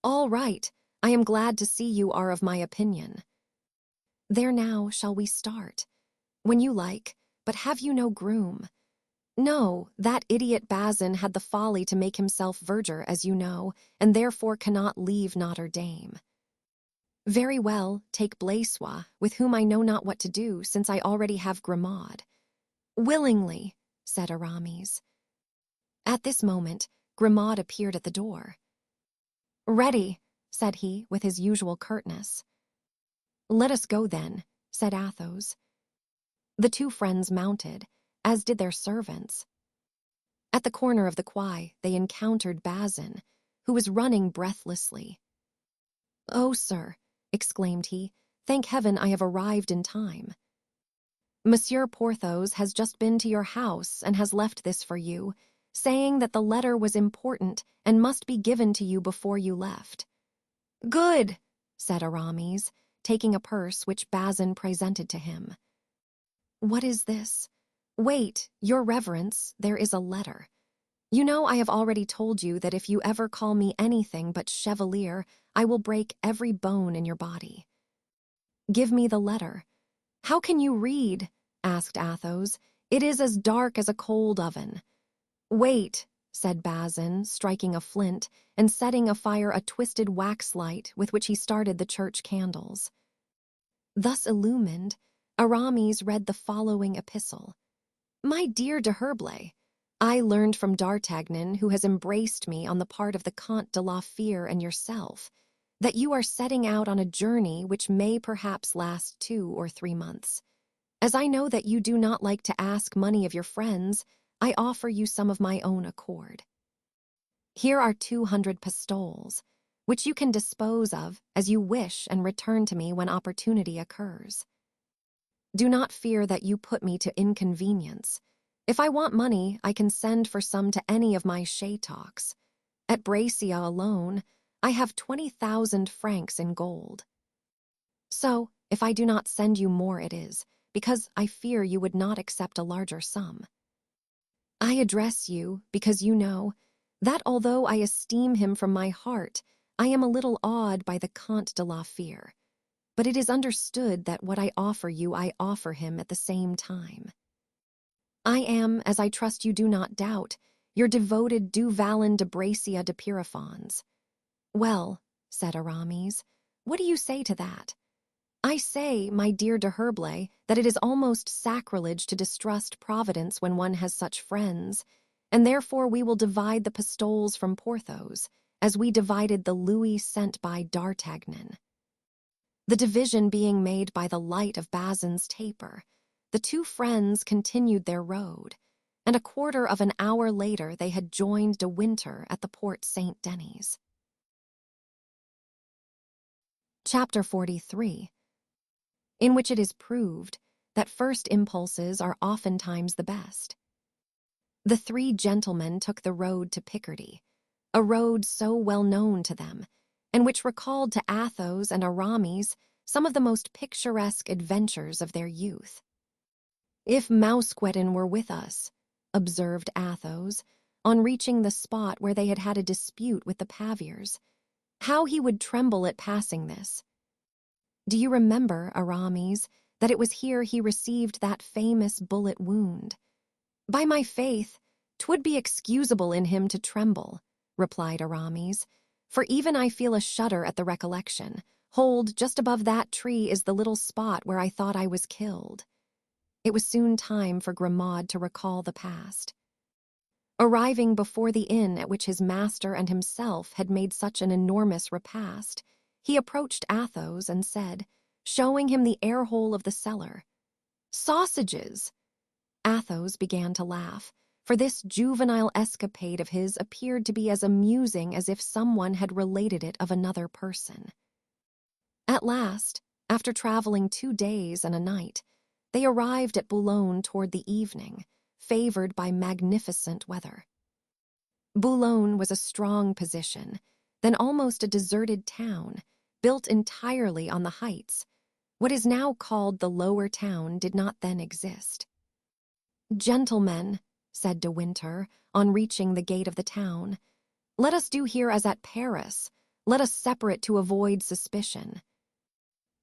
All right, I am glad to see you are of my opinion. There now shall we start? When you like, but have you no groom? No, that idiot Bazin had the folly to make himself verger, as you know, and therefore cannot leave Notre Dame. Very well, take Blaisois, with whom I know not what to do, since I already have Grimaud. Willingly, said Aramis. At this moment, Grimaud appeared at the door. Ready, said he, with his usual curtness. Let us go, then, said Athos. The two friends mounted, as did their servants. At the corner of the quay, they encountered Bazin, who was running breathlessly. Oh, sir, exclaimed he, thank heaven I have arrived in time. Monsieur Porthos has just been to your house and has left this for you, saying that the letter was important and must be given to you before you left. Good, said Aramis, taking a purse which Bazin presented to him. What is this? Wait, your reverence, there is a letter. You know I have already told you that if you ever call me anything but chevalier, I will break every bone in your body. Give me the letter. How can you read? Asked Athos. It is as dark as a cold oven. Wait, said Bazin, striking a flint and setting afire a twisted wax light with which he started the church candles. Thus illumined, Aramis read the following epistle. My dear de Herblay, I learned from D'Artagnan, who has embraced me on the part of the Comte de la Fere and yourself, that you are setting out on a journey which may perhaps last 2 or 3 months. As I know that you do not like to ask money of your friends, I offer you some of my own accord. Here are 200 pistoles, which you can dispose of as you wish and return to me when opportunity occurs. Do not fear that you put me to inconvenience. If I want money, I can send for some to any of my Shatocks. At Brescia alone, I have 20,000 francs in gold. So, if I do not send you more, it is because I fear you would not accept a larger sum. I address you because you know that although I esteem him from my heart, I am a little awed by the Comte de la Fere. But it is understood that what I offer you, I offer him at the same time. I am, as I trust you do not doubt, your devoted Du Vallon de Brescia de Pierrefonds. Well, said Aramis, what do you say to that? I say, my dear de Herblay, that it is almost sacrilege to distrust Providence when one has such friends, and therefore we will divide the pistoles from Porthos, as we divided the louis sent by D'Artagnan. The division being made by the light of Bazin's taper, the two friends continued their road, and a quarter of an hour later they had joined de Winter at the Porte Saint-Denis. Chapter 43, in which it is proved that first impulses are oftentimes the best. The three gentlemen took the road to Picardy, a road so well known to them, and which recalled to Athos and Aramis some of the most picturesque adventures of their youth. If Mousqueton were with us, observed Athos, on reaching the spot where they had had a dispute with the Paviers, how he would tremble at passing this. Do you remember, Aramis, that it was here he received that famous bullet wound? By my faith, "'Twould be excusable in him to tremble," replied Aramis, "for even I feel a shudder at the recollection. Hold, just above that tree is the little spot where I thought I was killed." It was soon time for Grimaud to recall the past. Arriving before the inn at which his master and himself had made such an enormous repast, he approached Athos and said, showing him the air-hole of the cellar, "Sausages!" Athos began to laugh, for this juvenile escapade of his appeared to be as amusing as if someone had related it of another person. At last, after traveling 2 days and a night, they arrived at Boulogne toward the evening, favored by magnificent weather. Boulogne was a strong position, then almost a deserted town, built entirely on the heights. What is now called the Lower Town did not then exist. "Gentlemen," said de Winter, on reaching the gate of the town, "let us do here as at Paris. Let us separate to avoid suspicion.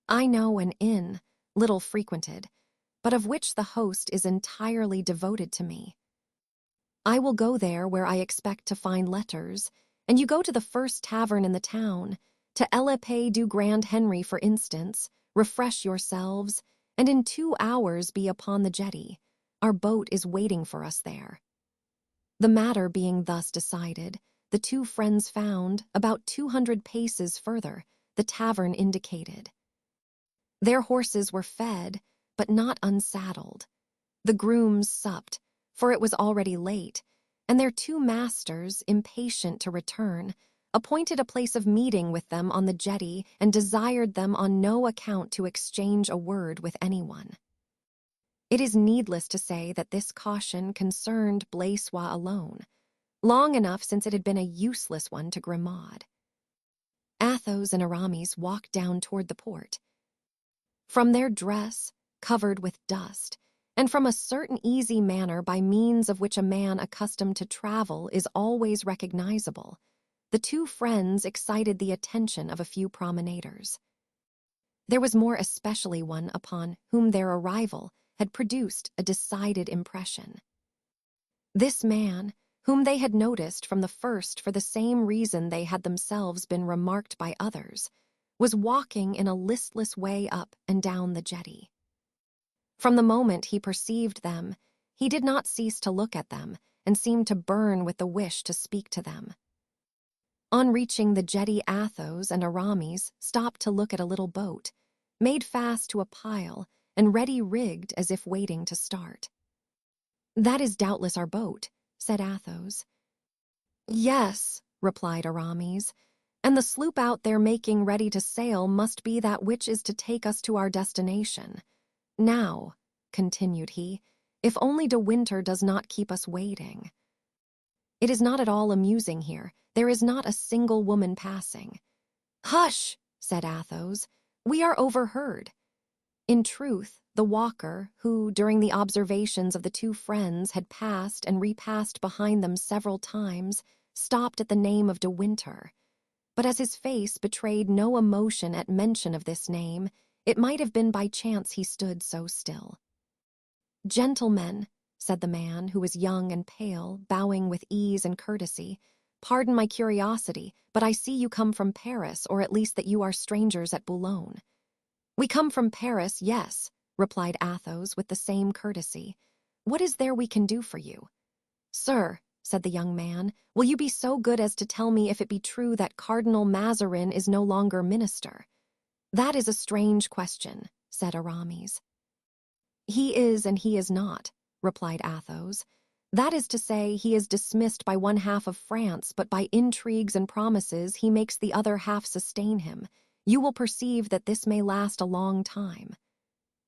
I know an inn, little frequented, but of which the host is entirely devoted to me. I will go there where I expect to find letters, and you go to the first tavern in the town, to L'Épée du Grand Henry, for instance, refresh yourselves, and in 2 hours be upon the jetty. Our boat is waiting for us there." The matter being thus decided, the two friends found, about 200 paces further, the tavern indicated. Their horses were fed, but not unsaddled. The grooms supped, for it was already late, and their 2 masters, impatient to return, appointed a place of meeting with them on the jetty and desired them on no account to exchange a word with anyone. It is needless to say that this caution concerned Blaisois alone, long enough since it had been a useless one to Grimaud. Athos and Aramis walked down toward the port. From their dress, covered with dust, and from a certain easy manner by means of which a man accustomed to travel is always recognizable, the 2 friends excited the attention of a few promenaders. There was more especially one upon whom their arrival had produced a decided impression. This man, whom they had noticed from the first for the same reason they had themselves been remarked by others, was walking in a listless way up and down the jetty. From the moment he perceived them, he did not cease to look at them and seemed to burn with the wish to speak to them. On reaching the jetty, Athos and Aramis stopped to look at a little boat, made fast to a pile and ready rigged as if waiting to start. "That is doubtless our boat," said Athos. "Yes," replied Aramis, "and the sloop out there making ready to sail must be that which is to take us to our destination. Now," continued he, "if only de Winter does not keep us waiting. It is not at all amusing here. There is not a single woman passing." "Hush!" said Athos. "We are overheard." In truth, the walker, who, during the observations of the 2 friends, had passed and repassed behind them several times, stopped at the name of de Winter. But as his face betrayed no emotion at mention of this name, it might have been by chance he stood so still. "Gentlemen," said the man, who was young and pale, bowing with ease and courtesy, "pardon my curiosity, but I see you come from Paris, or at least that you are strangers at Boulogne." "We come from Paris, yes," replied Athos with the same courtesy. "What is there we can do for you?" "Sir," said the young man, "will you be so good as to tell me if it be true that Cardinal Mazarin is no longer minister?" "That is a strange question," said Aramis. "He is and he is not," replied Athos. "That is to say, he is dismissed by one half of France, but by intrigues and promises he makes the other half sustain him. You will perceive that this may last a long time."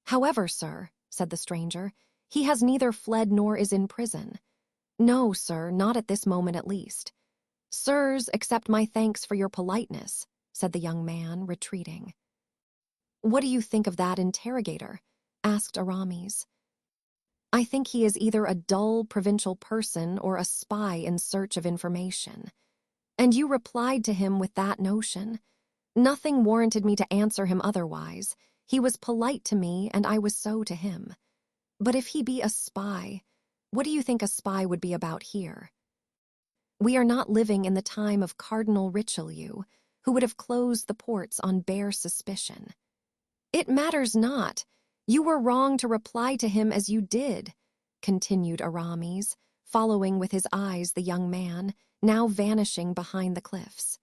"However, sir," said the stranger, "he has neither fled nor is in prison." "No, sir, not at this moment at least." "Sirs, accept my thanks for your politeness," said the young man, retreating. "What do you think of that interrogator?" asked Aramis. "I think he is either a dull provincial person or a spy in search of information." "And you replied to him with that notion?" "Nothing warranted me to answer him otherwise. He was polite to me, and I was so to him. But if he be a spy, What do you think a spy would be about here? We are not living in the time of Cardinal Richelieu, who would have closed the ports on bare suspicion. It matters not. You were wrong to reply to him as you did, continued Aramis, following with his eyes the young man, now vanishing behind the cliffs.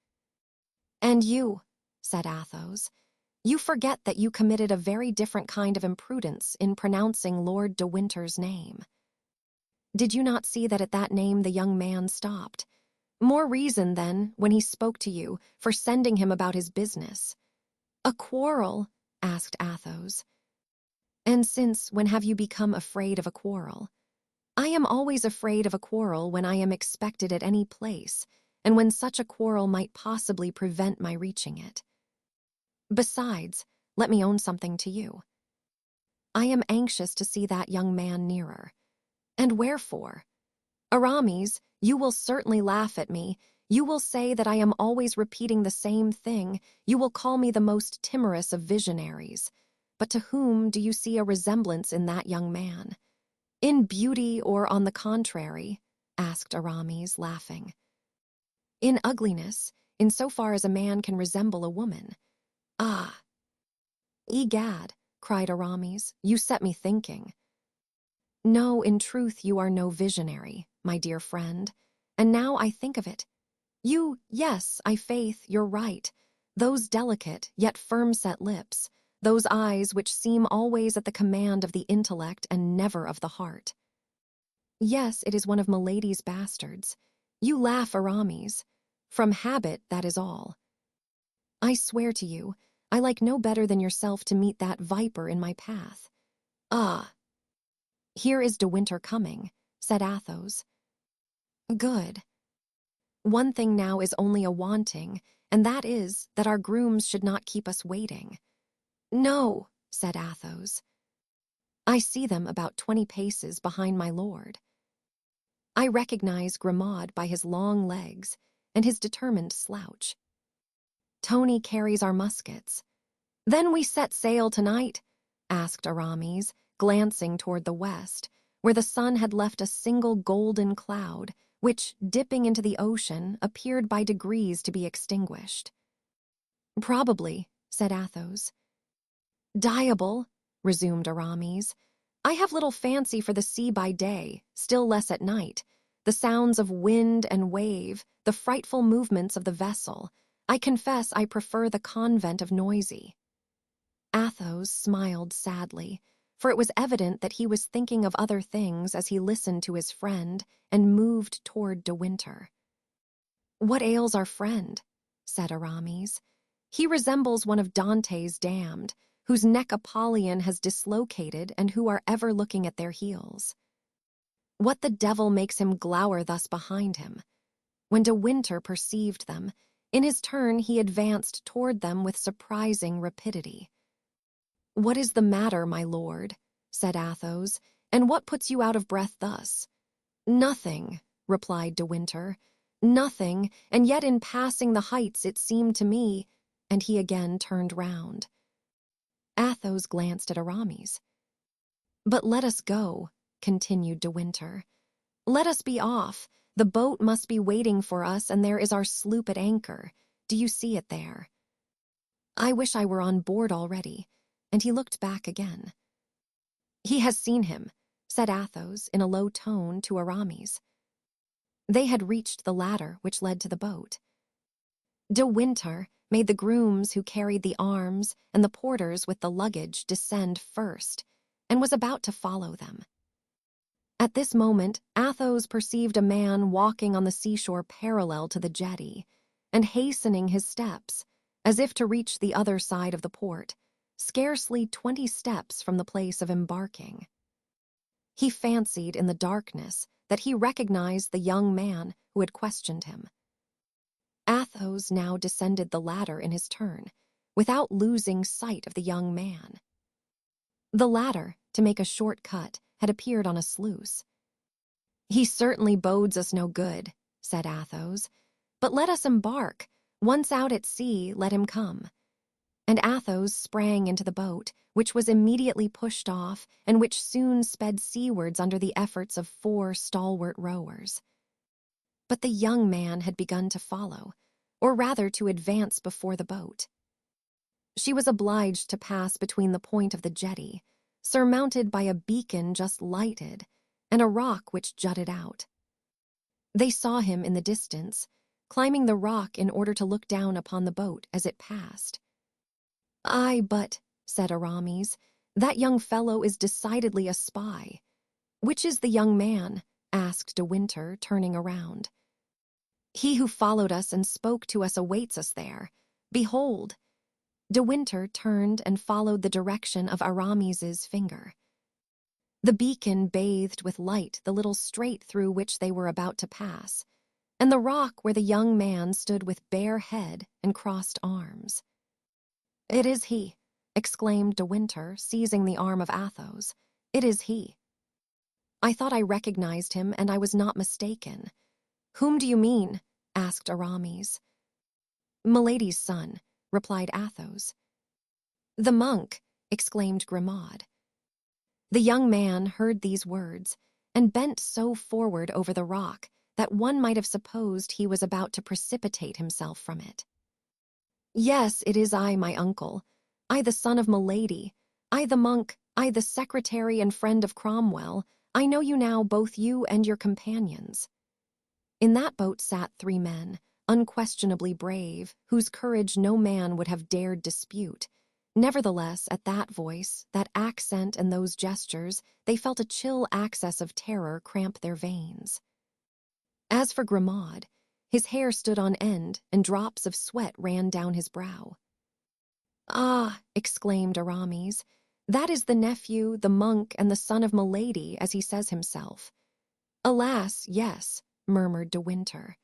And you, said Athos, you forget that you committed a very different kind of imprudence in pronouncing Lord de Winter's name. Did you not see that at that name the young man stopped? More reason, then, when he spoke to you, for sending him about his business. A quarrel? Asked Athos. And since when have you become afraid of a quarrel? I am always afraid of a quarrel when I am expected at any place, and when such a quarrel might possibly prevent my reaching it. Besides, let me own something to you. I am anxious to see that young man nearer. And wherefore? Aramis, you will certainly laugh at me. You will say that I am always repeating the same thing. You will call me the most timorous of visionaries. But to whom do you see a resemblance in that young man? In beauty or on the contrary? Asked Aramis, laughing. In ugliness, in so far as a man can resemble a woman. Ah! Egad, cried Aramis, you set me thinking. No, in truth you are no visionary, my dear friend. And now I think of it. Yes, I faith, you're right. Those delicate, yet firm-set lips, those eyes which seem always at the command of the intellect and never of the heart. Yes, it is one of Milady's bastards. You laugh, Aramis. From habit, that is all. I swear to you, I like no better than yourself to meet that viper in my path. Ah! Here is De Winter coming, said Athos. Good. One thing now is only a wanting, and that is that our grooms should not keep us waiting. No, said Athos. I see them about 20 paces behind my lord. I recognize Grimaud by his long legs and his determined slouch. Tony carries our muskets. Then we set sail tonight? Asked Aramis, glancing toward the west, where the sun had left a single golden cloud, which, dipping into the ocean, appeared by degrees to be extinguished. Probably, said Athos. Diable, resumed Aramis, I have little fancy for the sea by day, still less at night. The sounds of wind and wave, the frightful movements of the vessel. I confess I prefer the convent of Noisy. Athos smiled sadly, for it was evident that he was thinking of other things as he listened to his friend and moved toward De Winter. What ails our friend? Said Aramis. He resembles one of Dante's damned, whose neck Apollyon has dislocated and who are ever looking at their heels. What the devil makes him glower thus behind him? When De Winter perceived them, in his turn he advanced toward them with surprising rapidity. What is the matter, my lord? Said Athos, and what puts you out of breath thus? Nothing, replied De Winter. Nothing, and yet in passing the heights it seemed to me, and he again turned round. Athos glanced at Aramis. But let us go, continued De Winter. Let us be off. The boat must be waiting for us, and there is our sloop at anchor. Do you see it there? I wish I were on board already. And he looked back again. He has seen him, said Athos in a low tone to Aramis. They had reached the ladder which led to the boat. De Winter made the grooms who carried the arms and the porters with the luggage descend first, and was about to follow them. At this moment, Athos perceived a man walking on the seashore parallel to the jetty, and hastening his steps, as if to reach the other side of the port, scarcely 20 steps from the place of embarking. He fancied in the darkness that he recognized the young man who had questioned him. Athos now descended the ladder in his turn, without losing sight of the young man. The latter, to make a short cut, had appeared on a sluice. He certainly bodes us no good, said Athos, but let us embark. Once out at sea, let him come. and Athos sprang into the boat, which was immediately pushed off and which soon sped seawards under the efforts of 4 stalwart rowers. But the young man had begun to follow, or rather to advance before the boat. She was obliged to pass between the point of the jetty, surmounted by a beacon just lighted, and a rock which jutted out. They saw him in the distance, climbing the rock in order to look down upon the boat as it passed. "Aye, but," said Aramis, "that young fellow is decidedly a spy." "Which is the young man?" asked De Winter, turning around. "He who followed us and spoke to us awaits us there. Behold!" De Winter turned and followed the direction of Aramis's finger. The beacon bathed with light the little strait through which they were about to pass, and the rock where the young man stood with bare head and crossed arms. "It is he," exclaimed De Winter, seizing the arm of Athos. "It is he. I thought I recognized him, and I was not mistaken." "Whom do you mean?" asked Aramis. "Milady's son," replied Athos. "The monk!" exclaimed Grimaud. The young man heard these words, and bent so forward over the rock that one might have supposed he was about to precipitate himself from it. "Yes, it is I, my uncle. I, the son of Milady. I, the monk. I, the secretary and friend of Cromwell. I know you now, both you and your companions." In that boat sat 3 men, unquestionably brave, whose courage no man would have dared dispute. Nevertheless, at that voice, that accent, and those gestures, they felt a chill access of terror cramp their veins. As for Grimaud, his hair stood on end, and drops of sweat ran down his brow. "Ah," exclaimed Aramis, "that is the nephew, the monk, and the son of Milady, as he says himself." "Alas, yes," murmured De Winter.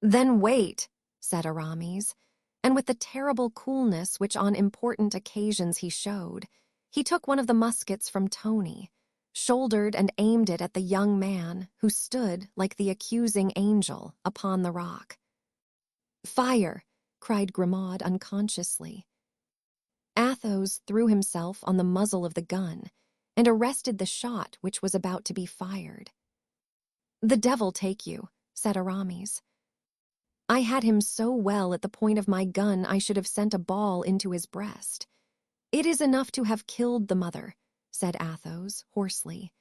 "Then wait," said Aramis, and with the terrible coolness which on important occasions he showed, he took one of the muskets from Tony, shouldered and aimed it at the young man, who stood, like the accusing angel, upon the rock. "Fire!" cried Grimaud unconsciously. Athos threw himself on the muzzle of the gun and arrested the shot which was about to be fired. "The devil take you," said Aramis. "I had him so well at the point of my gun I should have sent a ball into his breast." "It is enough to have killed the mother," said Athos, hoarsely.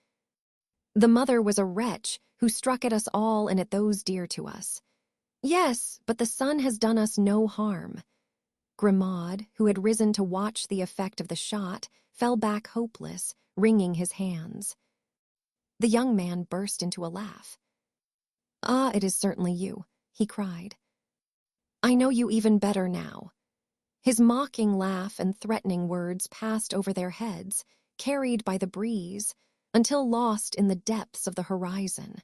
"The mother was a wretch who struck at us all and at those dear to us." "Yes, but the son has done us no harm." Grimaud, who had risen to watch the effect of the shot, fell back hopeless, wringing his hands. The young man burst into a laugh. "Ah, it is certainly you," he cried. "I know you even better now." His mocking laugh and threatening words passed over their heads, carried by the breeze, until lost in the depths of the horizon.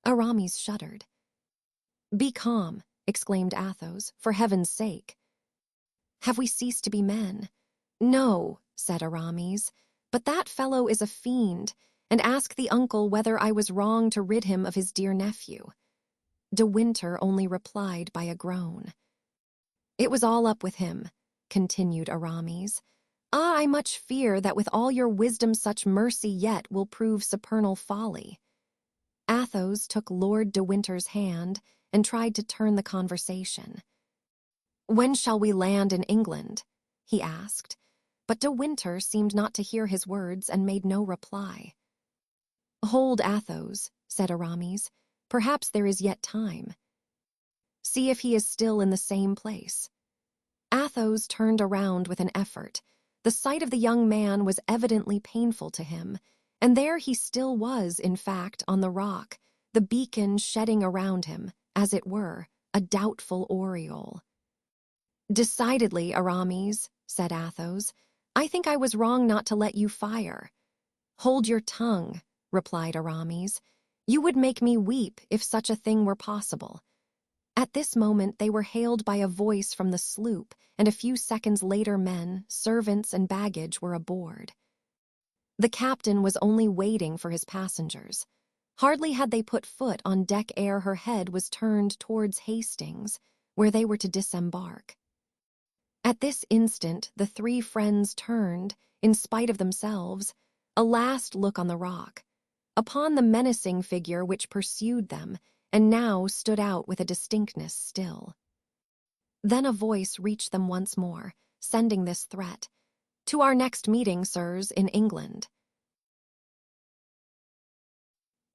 Aramis shuddered. "Be calm," exclaimed Athos, "for heaven's sake." "Have we ceased to be men?" "No," said Aramis, "but that fellow is a fiend, and ask the uncle whether I was wrong to rid him of his dear nephew." De Winter only replied by a groan. "It was all up with him," continued Aramis. "Ah, I much fear that with all your wisdom such mercy yet will prove supernal folly." Athos took Lord de Winter's hand and tried to turn the conversation. "When shall we land in England?" he asked, but de Winter seemed not to hear his words and made no reply. "Hold, Athos," said Aramis. "Perhaps there is yet time. See if he is still in the same place." Athos turned around with an effort. The sight of the young man was evidently painful to him, and there he still was, in fact, on the rock, the beacon shedding around him, as it were, a doubtful aureole. "Decidedly, Aramis," said Athos, "I think I was wrong not to let you fire." "Hold your tongue," replied Aramis. "You would make me weep if such a thing were possible." At this moment they were hailed by a voice from the sloop, and a few seconds later men, servants, and baggage were aboard. The captain was only waiting for his passengers. Hardly had they put foot on deck ere her head was turned towards Hastings, where they were to disembark. At this instant, the three friends turned, in spite of themselves, a last look on the rock, upon the menacing figure which pursued them, and now stood out with a distinctness still. Then a voice reached them once more, sending this threat: "To our next meeting, sirs, in England."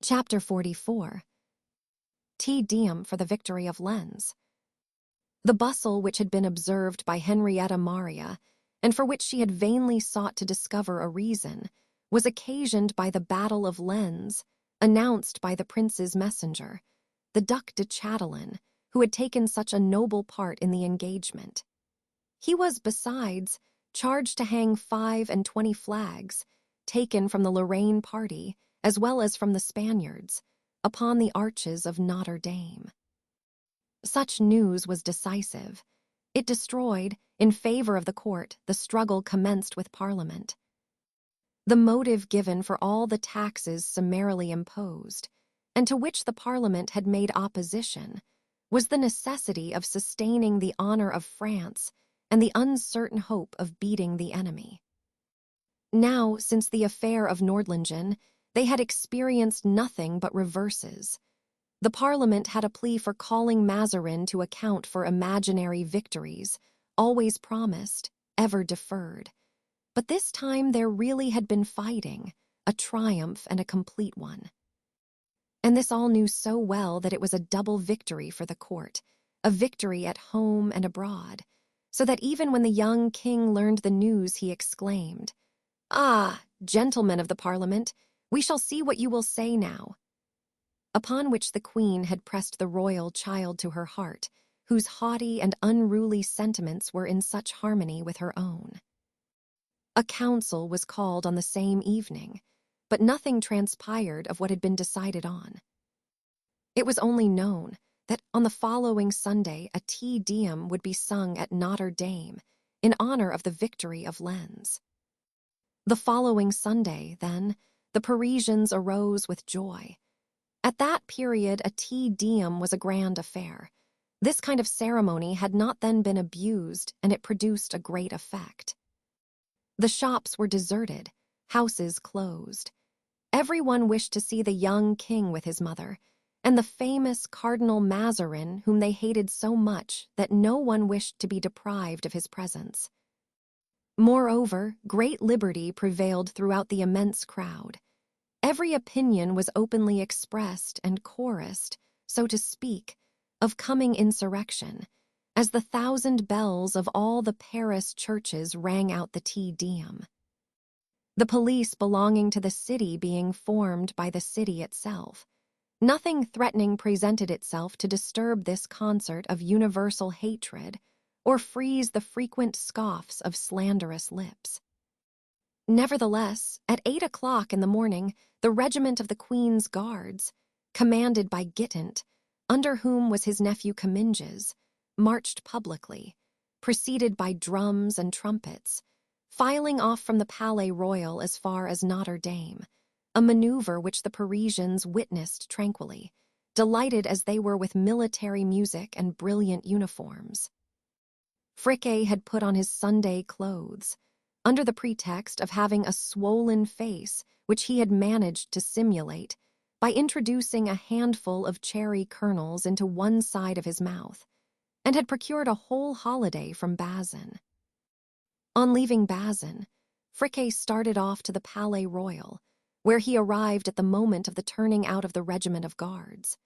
Chapter 44. Te Deum for the Victory of Lens. The bustle which had been observed by Henrietta Maria, and for which she had vainly sought to discover a reason, was occasioned by the Battle of Lens, announced by the prince's messenger, the Duc de Chatelain, who had taken such a noble part in the engagement. He was, besides, charged to hang 25 flags, taken from the Lorraine party, as well as from the Spaniards, upon the arches of Notre Dame. Such news was decisive. It destroyed, in favor of the court, the struggle commenced with Parliament. The motive given for all the taxes summarily imposed, and to which the Parliament had made opposition, was the necessity of sustaining the honor of France and the uncertain hope of beating the enemy. Now, since the affair of Nordlingen, they had experienced nothing but reverses. The Parliament had a plea for calling Mazarin to account for imaginary victories, always promised, ever deferred. But this time there really had been fighting, a triumph and a complete one. And this all knew so well that it was a double victory for the court, a victory at home and abroad, so that even when the young king learned the news he exclaimed, "Ah, gentlemen of the Parliament, we shall see what you will say now." Upon which the queen had pressed the royal child to her heart, whose haughty and unruly sentiments were in such harmony with her own. A council was called on the same evening, but nothing transpired of what had been decided on. It was only known that on the following Sunday a Te Deum would be sung at Notre Dame in honor of the victory of Lens. The following Sunday, then, the Parisians arose with joy. At that period, a Te Deum was a grand affair. This kind of ceremony had not then been abused, and it produced a great effect. The shops were deserted, houses closed. Everyone wished to see the young king with his mother, and the famous Cardinal Mazarin, whom they hated so much that no one wished to be deprived of his presence. Moreover, great liberty prevailed throughout the immense crowd. Every opinion was openly expressed and chorused, so to speak, of coming insurrection, as the 1,000 bells of all the Paris churches rang out the Te Deum. The police belonging to the city being formed by the city itself, nothing threatening presented itself to disturb this concert of universal hatred or freeze the frequent scoffs of slanderous lips. Nevertheless, at 8 o'clock in the morning, the regiment of the Queen's Guards, commanded by Gittant, under whom was his nephew Comminges, marched publicly, preceded by drums and trumpets, filing off from the Palais Royal as far as Notre Dame, a maneuver which the Parisians witnessed tranquilly, delighted as they were with military music and brilliant uniforms. Friquet had put on his Sunday clothes, under the pretext of having a swollen face which he had managed to simulate by introducing a handful of cherry kernels into one side of his mouth, and had procured a whole holiday from Bazin. On leaving Bazin, Friquet started off to the Palais Royal, where he arrived at the moment of the turning out of the regiment of guards.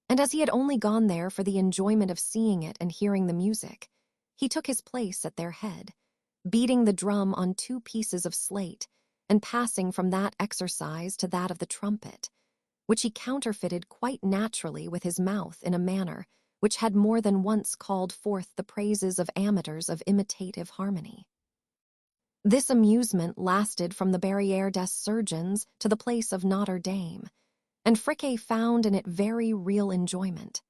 And as he had only gone there for the enjoyment of seeing it and hearing the music, he took his place at their head, beating the drum on 2 pieces of slate and passing from that exercise to that of the trumpet, which he counterfeited quite naturally with his mouth in a manner which had more than once called forth the praises of amateurs of imitative harmony. This amusement lasted from the Barrière des Surgeons to the place of Notre Dame, and Friquet found in it very real enjoyment.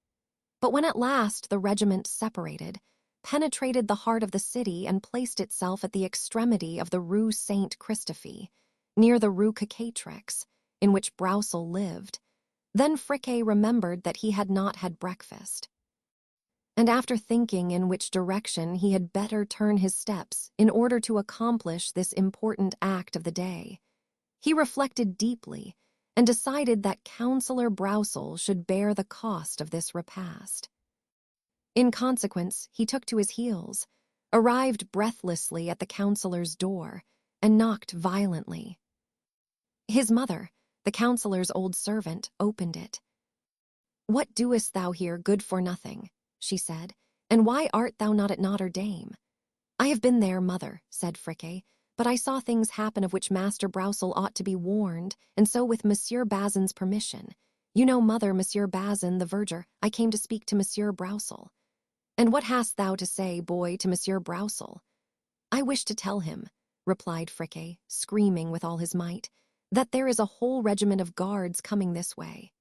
But when at last the regiment separated, penetrated the heart of the city and placed itself at the extremity of the Rue Saint-Christophe, near the Rue Cocatrix, in which Broussel lived, then Friquet remembered that he had not had breakfast. and after thinking in which direction he had better turn his steps in order to accomplish this important act of the day, he reflected deeply and decided that Councillor Brousel should bear the cost of this repast. In consequence, he took to his heels, arrived breathlessly at the councillor's door, and knocked violently. His mother, the councillor's old servant, opened it. "What doest thou here, good for nothing?" she said, "and why art thou not at Notre Dame?" "I have been there, mother," said Friquet, "but I saw things happen of which Master Brousel ought to be warned, and so with Monsieur Bazin's permission. You know, mother, Monsieur Bazin, the verger, I came to speak to Monsieur Brousel." "And what hast thou to say, boy, to Monsieur Brousel?" "I wish to tell him," replied Friquet, screaming with all his might, "that there is a whole regiment of guards coming this way.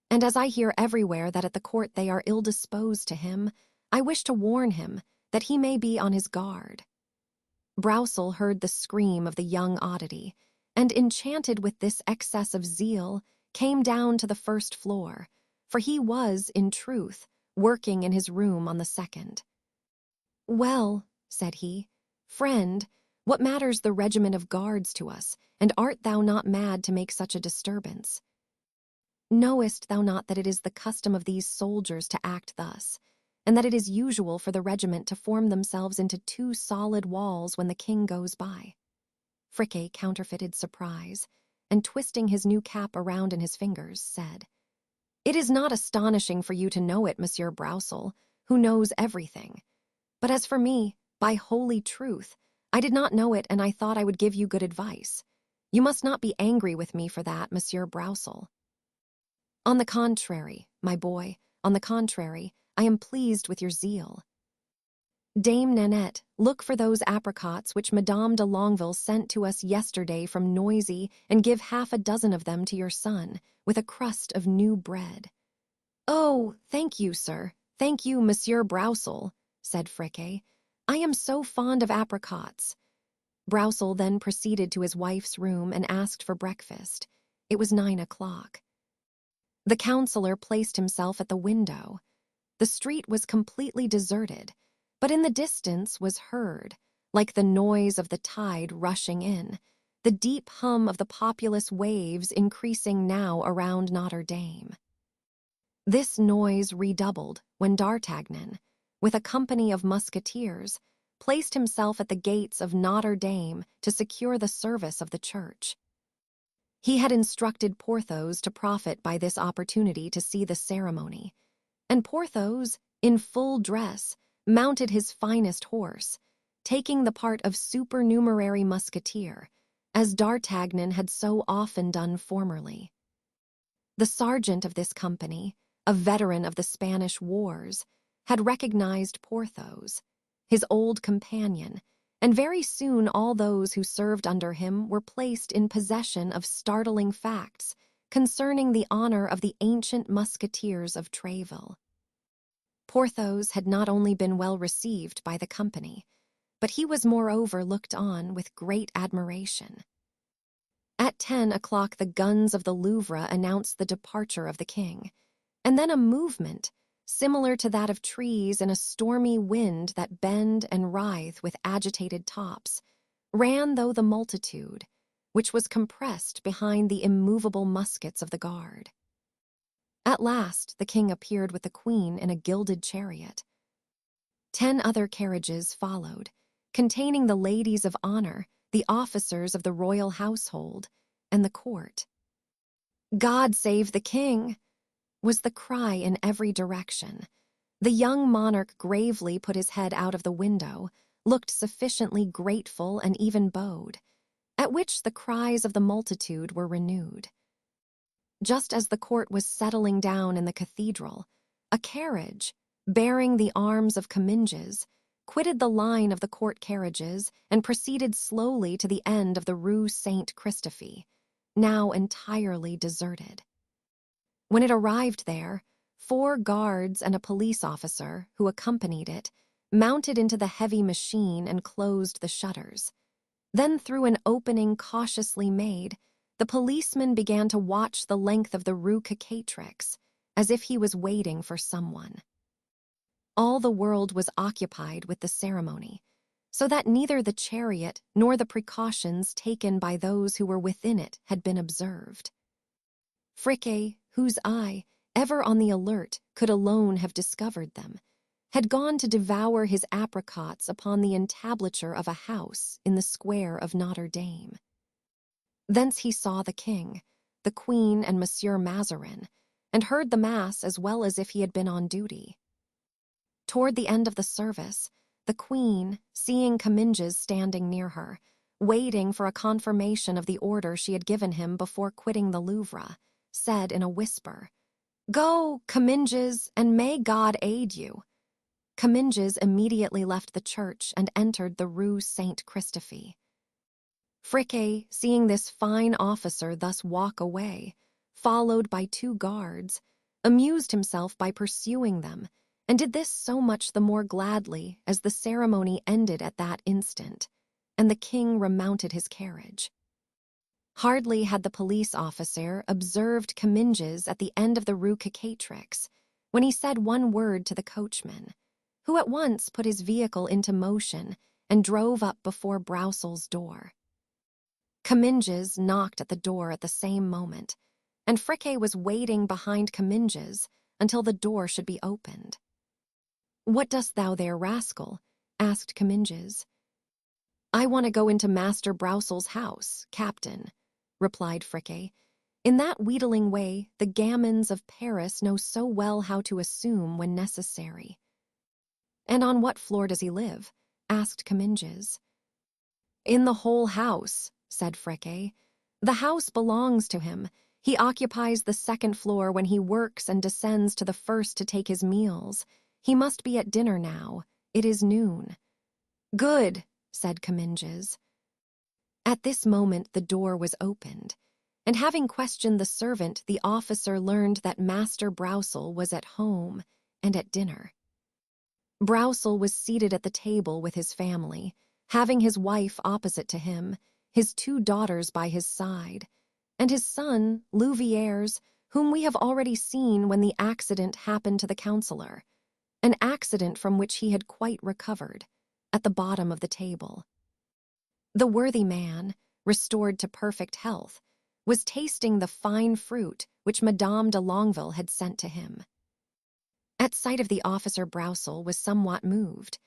And as I hear everywhere that at the court they are ill-disposed to him, I wish to warn him that he may be on his guard." Brousel heard the scream of the young oddity, and enchanted with this excess of zeal, came down to the first floor, for he was, in truth, working in his room on the second. "Well," said he, "friend, what matters the regiment of guards to us, and art thou not mad to make such a disturbance? Knowest thou not that it is the custom of these soldiers to act thus, and that it is usual for the regiment to form themselves into two solid walls when the king goes by?" Friquet counterfeited surprise, and twisting his new cap around in his fingers, said, "It is not astonishing for you to know it, Monsieur Brousel, who knows everything. But as for me, by holy truth, I did not know it, and I thought I would give you good advice. You must not be angry with me for that, Monsieur Brousel." "On the contrary, my boy, on the contrary, I am pleased with your zeal. Dame Nanette, look for those apricots which Madame de Longueville sent to us yesterday from Noisy, and give 6 of them to your son, with a crust of new bread." "Oh, thank you, sir. Thank you, Monsieur Brousel," said Friquet. "I am so fond of apricots." Brousel then proceeded to his wife's room and asked for breakfast. It was 9 o'clock. The councillor placed himself at the window. The street was completely deserted, but in the distance was heard, like the noise of the tide rushing in, the deep hum of the populous waves increasing now around Notre Dame. This noise redoubled when D'Artagnan, with a company of musketeers, placed himself at the gates of Notre Dame to secure the service of the church. He had instructed Porthos to profit by this opportunity to see the ceremony, and Porthos, in full dress, mounted his finest horse, taking the part of supernumerary musketeer, as D'Artagnan had so often done formerly. The sergeant of this company, a veteran of the Spanish wars, had recognized Porthos, his old companion, and very soon all those who served under him were placed in possession of startling facts concerning the honor of the ancient musketeers of Tréville. Porthos had not only been well received by the company, but he was moreover looked on with great admiration. At 10 o'clock the guns of the Louvre announced the departure of the king, and then a movement, similar to that of trees in a stormy wind that bend and writhe with agitated tops, ran through the multitude, which was compressed behind the immovable muskets of the guard. At last the king appeared with the queen in a gilded chariot. 10 other carriages followed, containing the ladies of honor, the officers of the royal household, and the court. "God save the king!" was the cry in every direction. The young monarch gravely put his head out of the window, looked sufficiently grateful and even bowed, at which the cries of the multitude were renewed. Just as the court was settling down in the cathedral, a carriage, bearing the arms of Comminges, quitted the line of the court carriages and proceeded slowly to the end of the Rue Saint-Christophe, now entirely deserted. When it arrived there, 4 guards and a police officer, who accompanied it, mounted into the heavy machine and closed the shutters. Then, through an opening cautiously made, the policeman began to watch the length of the Rue Cocatrix, as if he was waiting for someone. All the world was occupied with the ceremony, so that neither the chariot nor the precautions taken by those who were within it had been observed. Friquet, whose eye, ever on the alert, could alone have discovered them, had gone to devour his apricots upon the entablature of a house in the square of Notre Dame. Thence he saw the king, the queen, and Monsieur Mazarin, and heard the mass as well as if he had been on duty. Toward the end of the service, the queen, seeing Comminges standing near her, waiting for a confirmation of the order she had given him before quitting the Louvre, said in a whisper, "Go, Comminges, and may God aid you." Comminges immediately left the church and entered the Rue Saint-Christophe. Friquet, seeing this fine officer thus walk away, followed by 2 guards, amused himself by pursuing them, and did this so much the more gladly as the ceremony ended at that instant, and the king remounted his carriage. Hardly had the police officer observed Comminges at the end of the Rue Cacatrix when he said one word to the coachman, who at once put his vehicle into motion and drove up before Broussel's door. Comminges knocked at the door at the same moment, and Friquet was waiting behind Comminges until the door should be opened. "What dost thou there, rascal?" asked Comminges. "I want to go into Master Broussel's house, captain," replied Friquet, in that wheedling way the gamins of Paris know so well how to assume when necessary. "And on what floor does he live?" asked Comminges. "In the whole house," said Friquet. "The house belongs to him. He occupies the 2nd floor when he works and descends to the 1st to take his meals. He must be at dinner now. It is noon." "Good," said Comminges. At this moment the door was opened, and having questioned the servant, the officer learned that Master Broussel was at home and at dinner. Broussel was seated at the table with his family, having his wife opposite to him, his 2 daughters by his side, and his son, Louviers, whom we have already seen when the accident happened to the councillor, an accident from which he had quite recovered, at the bottom of the table. The worthy man, restored to perfect health, was tasting the fine fruit which Madame de Longueville had sent to him. At sight of the officer, Broussel was somewhat moved,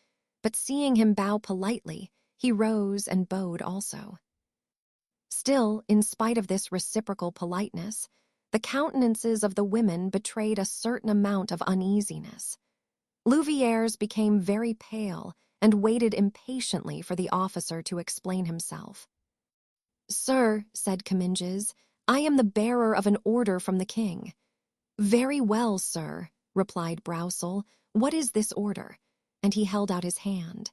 but seeing him bow politely, he rose and bowed also. Still, in spite of this reciprocal politeness, the countenances of the women betrayed a certain amount of uneasiness. Louviers became very pale and waited impatiently for the officer to explain himself. "Sir," said Comminges, "I am the bearer of an order from the king." "Very well, sir," replied Broussel. "What is this order?" And he held out his hand.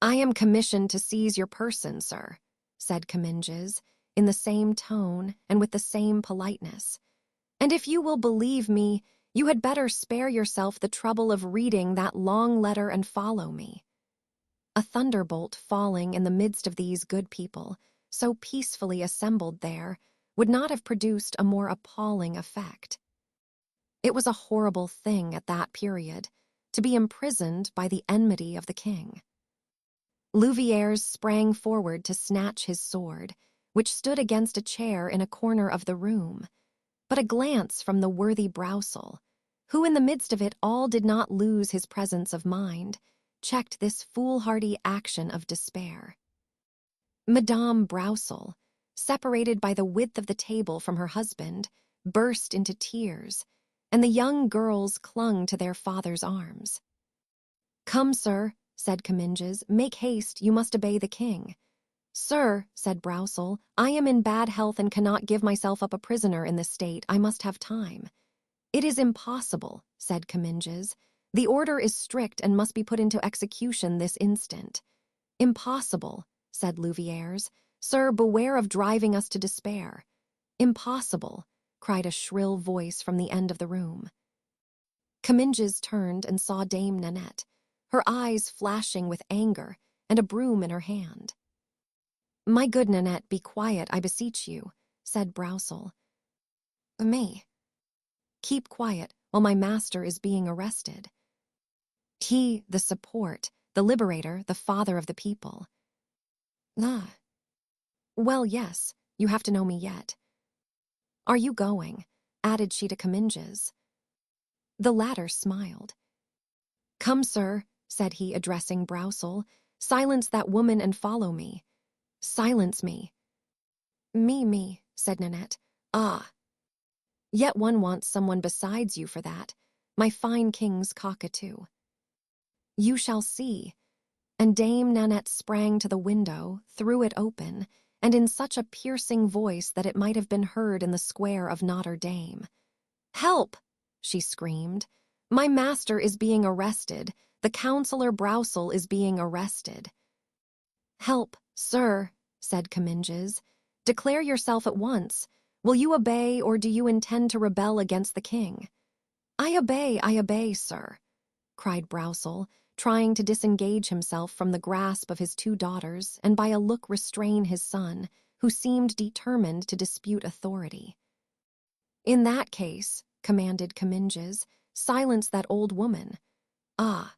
"I am commissioned to seize your person, sir," said Comminges, in the same tone and with the same politeness. "And if you will believe me, you had better spare yourself the trouble of reading that long letter and follow me." A thunderbolt falling in the midst of these good people, so peacefully assembled there, would not have produced a more appalling effect. It was a horrible thing at that period to be imprisoned by the enmity of the king. Louviers sprang forward to snatch his sword, which stood against a chair in a corner of the room, but a glance from the worthy Broussel, who in the midst of it all did not lose his presence of mind, checked this foolhardy action of despair. Madame Broussel, separated by the width of the table from her husband, burst into tears, and the young girls clung to their father's arms. "Come, sir," said Comminges, "make haste, you must obey the king." "Sir," said Broussel, "I am in bad health and cannot give myself up a prisoner in this state. I must have time." "It is impossible," said Comminges. "The order is strict and must be put into execution this instant." "Impossible," said Louviers. "Sir, beware of driving us to despair." "Impossible," cried a shrill voice from the end of the room. Comminges turned and saw Dame Nanette, her eyes flashing with anger and a broom in her hand. "My good Nanette, be quiet, I beseech you," said Broussel. "Me." "Keep quiet while my master is being arrested." He, the support, the liberator, the father of the people. Ah. Well, yes, you have to know me yet. Are you going? Added she to Comminges. The latter smiled. Come, sir, said he, addressing Brousel. Silence that woman and follow me. Silence me. Me, said Nanette. Ah. Yet one wants someone besides you for that, my fine king's cockatoo. You shall see. And Dame Nanette sprang to the window, threw it open, and in such a piercing voice that it might have been heard in the square of Notre Dame. Help! She screamed. My master is being arrested. The Councillor Brousel is being arrested. Help, sir, said Comminges. Declare yourself at once. Will you obey, or do you intend to rebel against the king? I obey, sir, cried Brousel, trying to disengage himself from the grasp of his two daughters and by a look restrain his son, who seemed determined to dispute authority. In that case, commanded Comminges, silence that old woman. Ah.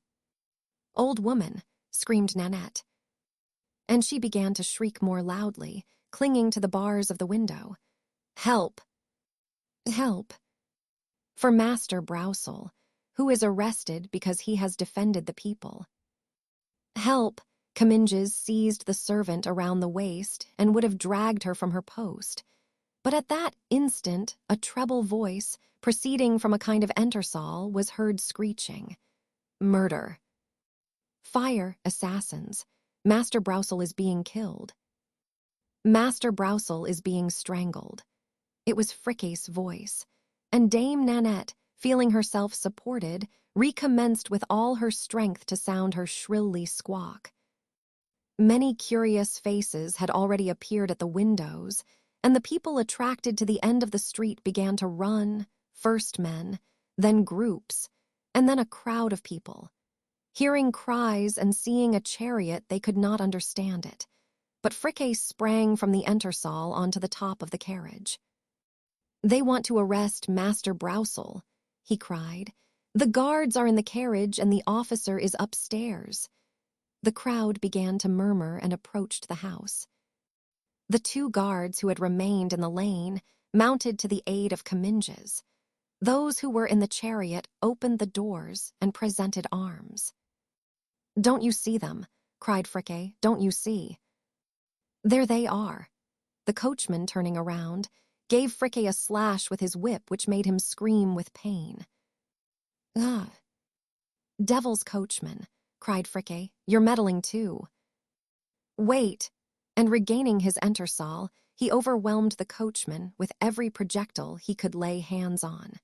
Old woman, screamed Nanette. And she began to shriek more loudly, clinging to the bars of the window. Help! Help! For Master Brousel, who is arrested because he has defended the people. Help! Comminges seized the servant around the waist and would have dragged her from her post. But at that instant, a treble voice, proceeding from a kind of entresol, was heard screeching. Murder. Fire, assassins. Master Brousel is being killed. Master Brousel is being strangled. It was Friquet's voice, and Dame Nanette, feeling herself supported, recommenced with all her strength to sound her shrilly squawk. Many curious faces had already appeared at the windows, and the people attracted to the end of the street began to run, first men, then groups, and then a crowd of people. Hearing cries and seeing a chariot, they could not understand it, but Friquet sprang from the entresol onto the top of the carriage. They want to arrest Master Brousel, he cried. The guards are in the carriage and the officer is upstairs. The crowd began to murmur and approached the house. The two guards who had remained in the lane mounted to the aid of Comminges. Those who were in the chariot opened the doors and presented arms. Don't you see them? Cried Friquet. Don't you see? There they are. The coachman, turning around, gave Friquet a slash with his whip which made him scream with pain. Ah! Devil's coachman, cried Friquet. You're meddling too. Wait! And regaining his entresol, he overwhelmed the coachman with every projectile he could lay hands on.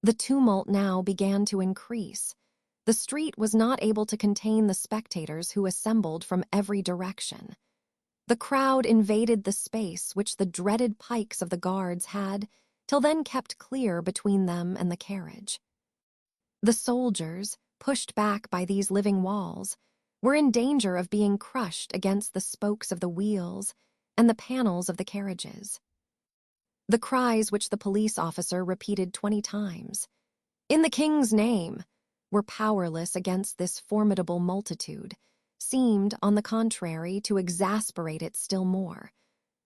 The tumult now began to increase. The street was not able to contain the spectators who assembled from every direction. The crowd invaded the space which the dreaded pikes of the guards had, till then kept clear between them and the carriage. The soldiers, pushed back by these living walls, were in danger of being crushed against the spokes of the wheels and the panels of the carriages. The cries which the police officer repeated 20 times, "In the king's name," were powerless against this formidable multitude, seemed, on the contrary, to exasperate it still more.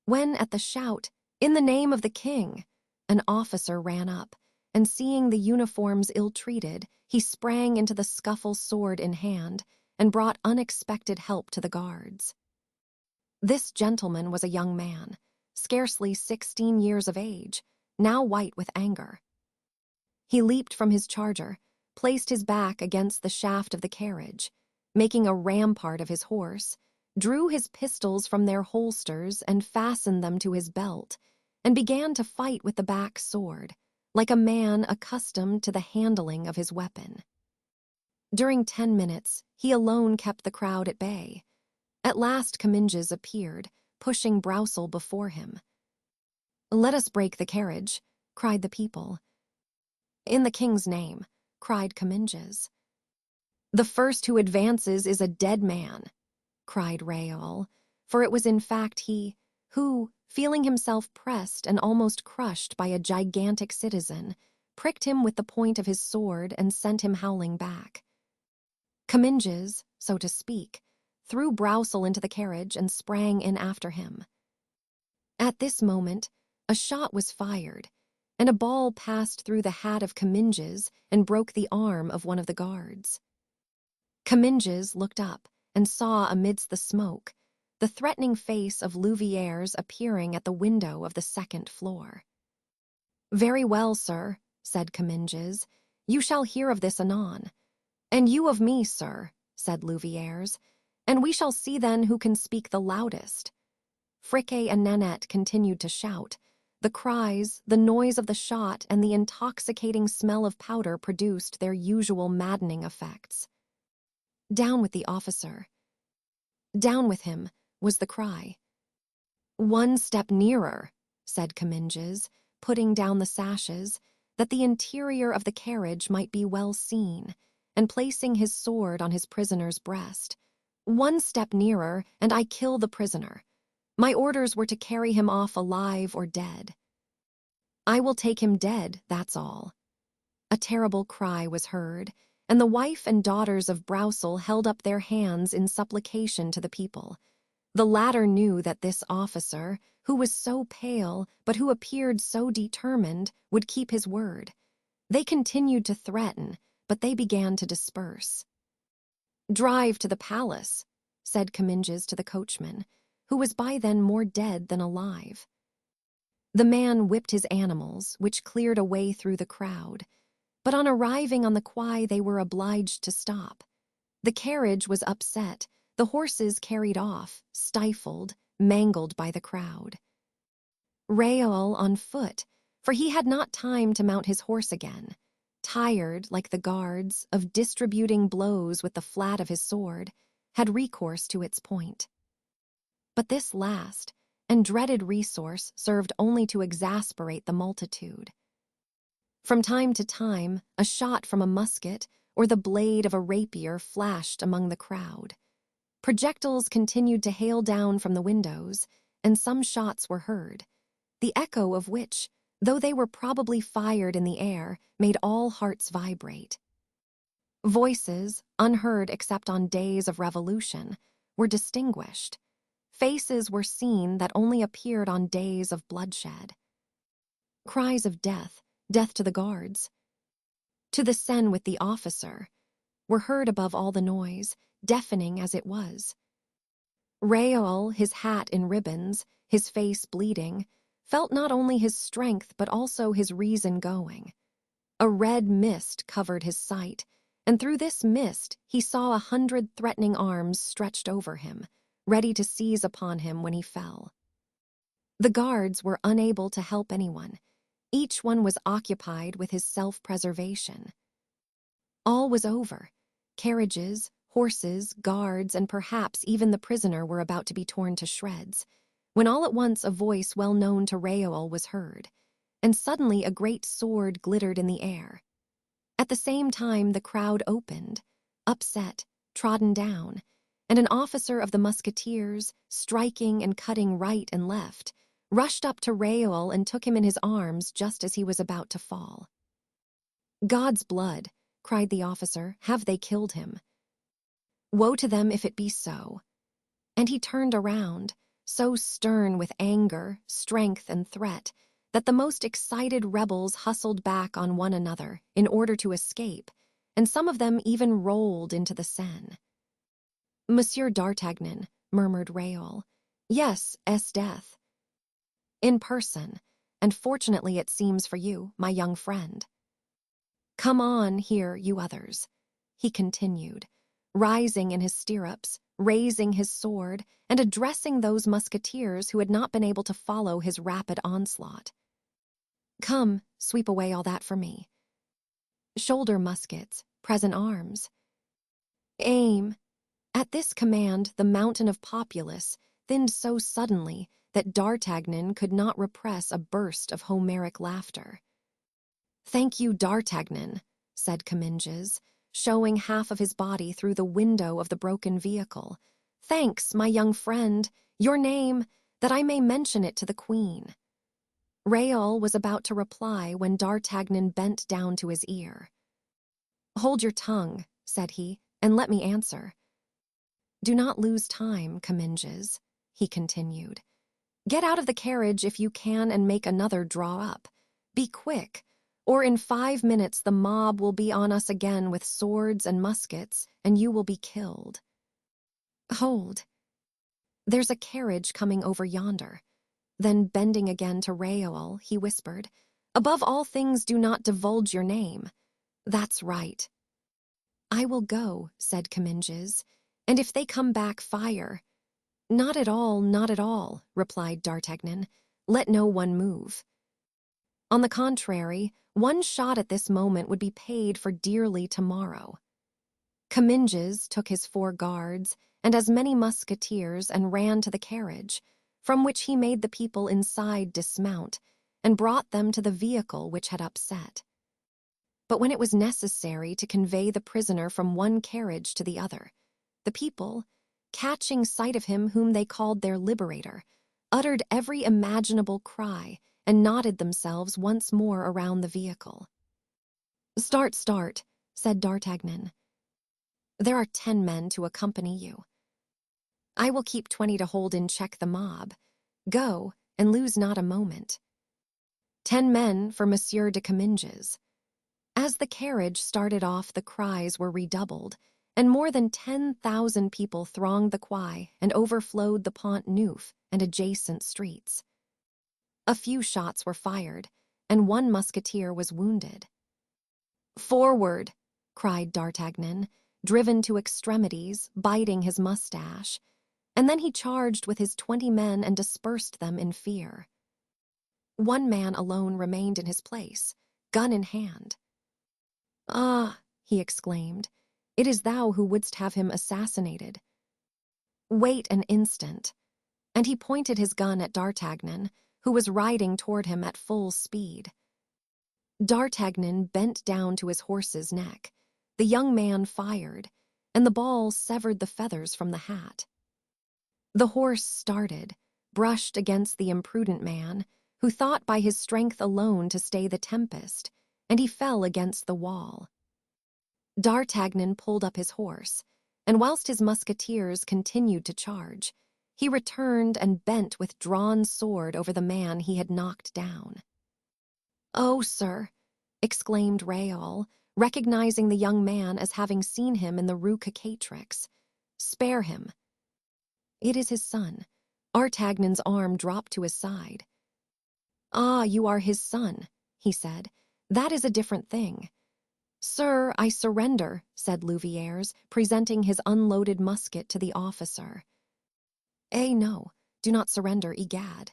When, at the shout, "In the name of the king," an officer ran up, and seeing the uniforms ill-treated, he sprang into the scuffle sword in hand and brought unexpected help to the guards. This gentleman was a young man, scarcely 16 years of age, now white with anger. He leaped from his charger, placed his back against the shaft of the carriage, making a rampart of his horse, drew his pistols from their holsters and fastened them to his belt, and began to fight with the back sword, like a man accustomed to the handling of his weapon. During 10 minutes, he alone kept the crowd at bay. At last Comminges appeared, pushing Brousel before him. "Let us break the carriage," cried the people. "In the king's name," cried Comminges. "The first who advances is a dead man," cried Raoul, for it was in fact he who, feeling himself pressed and almost crushed by a gigantic citizen, pricked him with the point of his sword and sent him howling back. Comminges, so to speak, threw Broussel into the carriage and sprang in after him. At this moment, a shot was fired, and a ball passed through the hat of Comminges and broke the arm of one of the guards. Comminges looked up and saw amidst the smoke the threatening face of Louvieres appearing at the window of the second floor. "Very well, sir," said Comminges, "you shall hear of this anon." "And you of me, sir," said Louvieres, "and we shall see then who can speak the loudest." Friquet and Nanette continued to shout. The cries, the noise of the shot, and the intoxicating smell of powder produced their usual maddening effects. "Down with the officer." "Down with him," was the cry. "One step nearer," said Comminges, putting down the sashes, that the interior of the carriage might be well seen, and placing his sword on his prisoner's breast. "One step nearer, and I kill the prisoner. My orders were to carry him off alive or dead." "I will take him dead, that's all." A terrible cry was heard, and the wife and daughters of Broussel held up their hands in supplication to the people. The latter knew that this officer, who was so pale but who appeared so determined, would keep his word. They continued to threaten, but they began to disperse. "Drive to the palace," said Comminges to the coachman, who was by then more dead than alive. The man whipped his animals, which cleared a way through the crowd, but on arriving on the quay they were obliged to stop. The carriage was upset, the horses carried off, stifled, mangled by the crowd. Raoul on foot, for he had not time to mount his horse again, tired, like the guards, of distributing blows with the flat of his sword, had recourse to its point. But this last and dreaded resource served only to exasperate the multitude. From time to time, a shot from a musket or the blade of a rapier flashed among the crowd. Projectiles continued to hail down from the windows, and some shots were heard, the echo of which, though they were probably fired in the air, made all hearts vibrate. Voices, unheard except on days of revolution, were distinguished. Faces were seen that only appeared on days of bloodshed. Cries of death, death to the guards, to the Seine with the officer, were heard above all the noise, deafening as it was. Raoul, his hat in ribbons, his face bleeding, felt not only his strength but also his reason going. A red mist covered his sight, and through this mist he saw 100 threatening arms stretched over him, ready to seize upon him when he fell. The guards were unable to help anyone. Each one was occupied with his self-preservation. All was over. Carriages, horses, guards, and perhaps even the prisoner were about to be torn to shreds, when all at once a voice well known to Raoul was heard, and suddenly a great sword glittered in the air. At the same time the crowd opened, upset, trodden down, and an officer of the musketeers, striking and cutting right and left, rushed up to Raoul and took him in his arms just as he was about to fall. "God's blood," cried the officer, "have they killed him? Woe to them if it be so." And he turned around, so stern with anger, strength, and threat, that the most excited rebels hustled back on one another in order to escape, and some of them even rolled into the Seine. "Monsieur d'Artagnan," murmured Raoul. "Yes, es death. In person, and fortunately it seems for you, my young friend. Come on here, you others," he continued, rising in his stirrups, raising his sword, and addressing those musketeers who had not been able to follow his rapid onslaught. "Come, sweep away all that for me. Shoulder muskets, present arms. Aim." At this command, the mountain of populace thinned so suddenly that D'Artagnan could not repress a burst of Homeric laughter. "Thank you, D'Artagnan," said Comminges, showing half of his body through the window of the broken vehicle. "Thanks, my young friend. Your name, that I may mention it to the Queen." Raoul was about to reply when D'Artagnan bent down to his ear. "Hold your tongue," said he, and let me answer. Do not lose time, Comminges, he continued. Get out of the carriage if you can and make another draw up. Be quick, or in 5 minutes the mob will be on us again with swords and muskets, and you will be killed. Hold. There's a carriage coming over yonder. Then, bending again to Raoul, he whispered, Above all things, do not divulge your name. That's right. I will go, said Comminges, and if they come back, fire. Not at all, not at all, replied D'Artagnan. Let no one move. On the contrary, one shot at this moment would be paid for dearly tomorrow. Comminges took his 4 guards and as many musketeers and ran to the carriage, from which he made the people inside dismount, and brought them to the vehicle which had upset. But when it was necessary to convey the prisoner from one carriage to the other, the people, catching sight of him whom they called their liberator, uttered every imaginable cry and knotted themselves once more around the vehicle. Start, start, said D'Artagnan. There are 10 men to accompany you. I will keep 20 to hold in check the mob. Go, and lose not a moment. 10 men for Monsieur de Comminges. As the carriage started off, the cries were redoubled, and more than 10,000 people thronged the quay and overflowed the Pont Neuf and adjacent streets. A few shots were fired, and 1 musketeer was wounded. Forward, cried D'Artagnan, driven to extremities, biting his mustache, and then he charged with his 20 men and dispersed them in fear. 1 man alone remained in his place, gun in hand. Ah, he exclaimed, it is thou who wouldst have him assassinated. Wait an instant, and he pointed his gun at D'Artagnan, who was riding toward him at full speed. D'Artagnan bent down to his horse's neck. The young man fired, and the ball severed the feathers from the hat. The horse started, brushed against the imprudent man, who thought by his strength alone to stay the tempest, and he fell against the wall. D'Artagnan pulled up his horse, and whilst his musketeers continued to charge, he returned and bent with drawn sword over the man he had knocked down. Oh, sir, exclaimed Raoul, recognizing the young man as having seen him in the Rue Cocatrix. Spare him. It is his son. D'Artagnan's arm dropped to his side. Ah, you are his son, he said. That is a different thing. Sir, I surrender, said Louviers, presenting his unloaded musket to the officer. No, do not surrender, egad.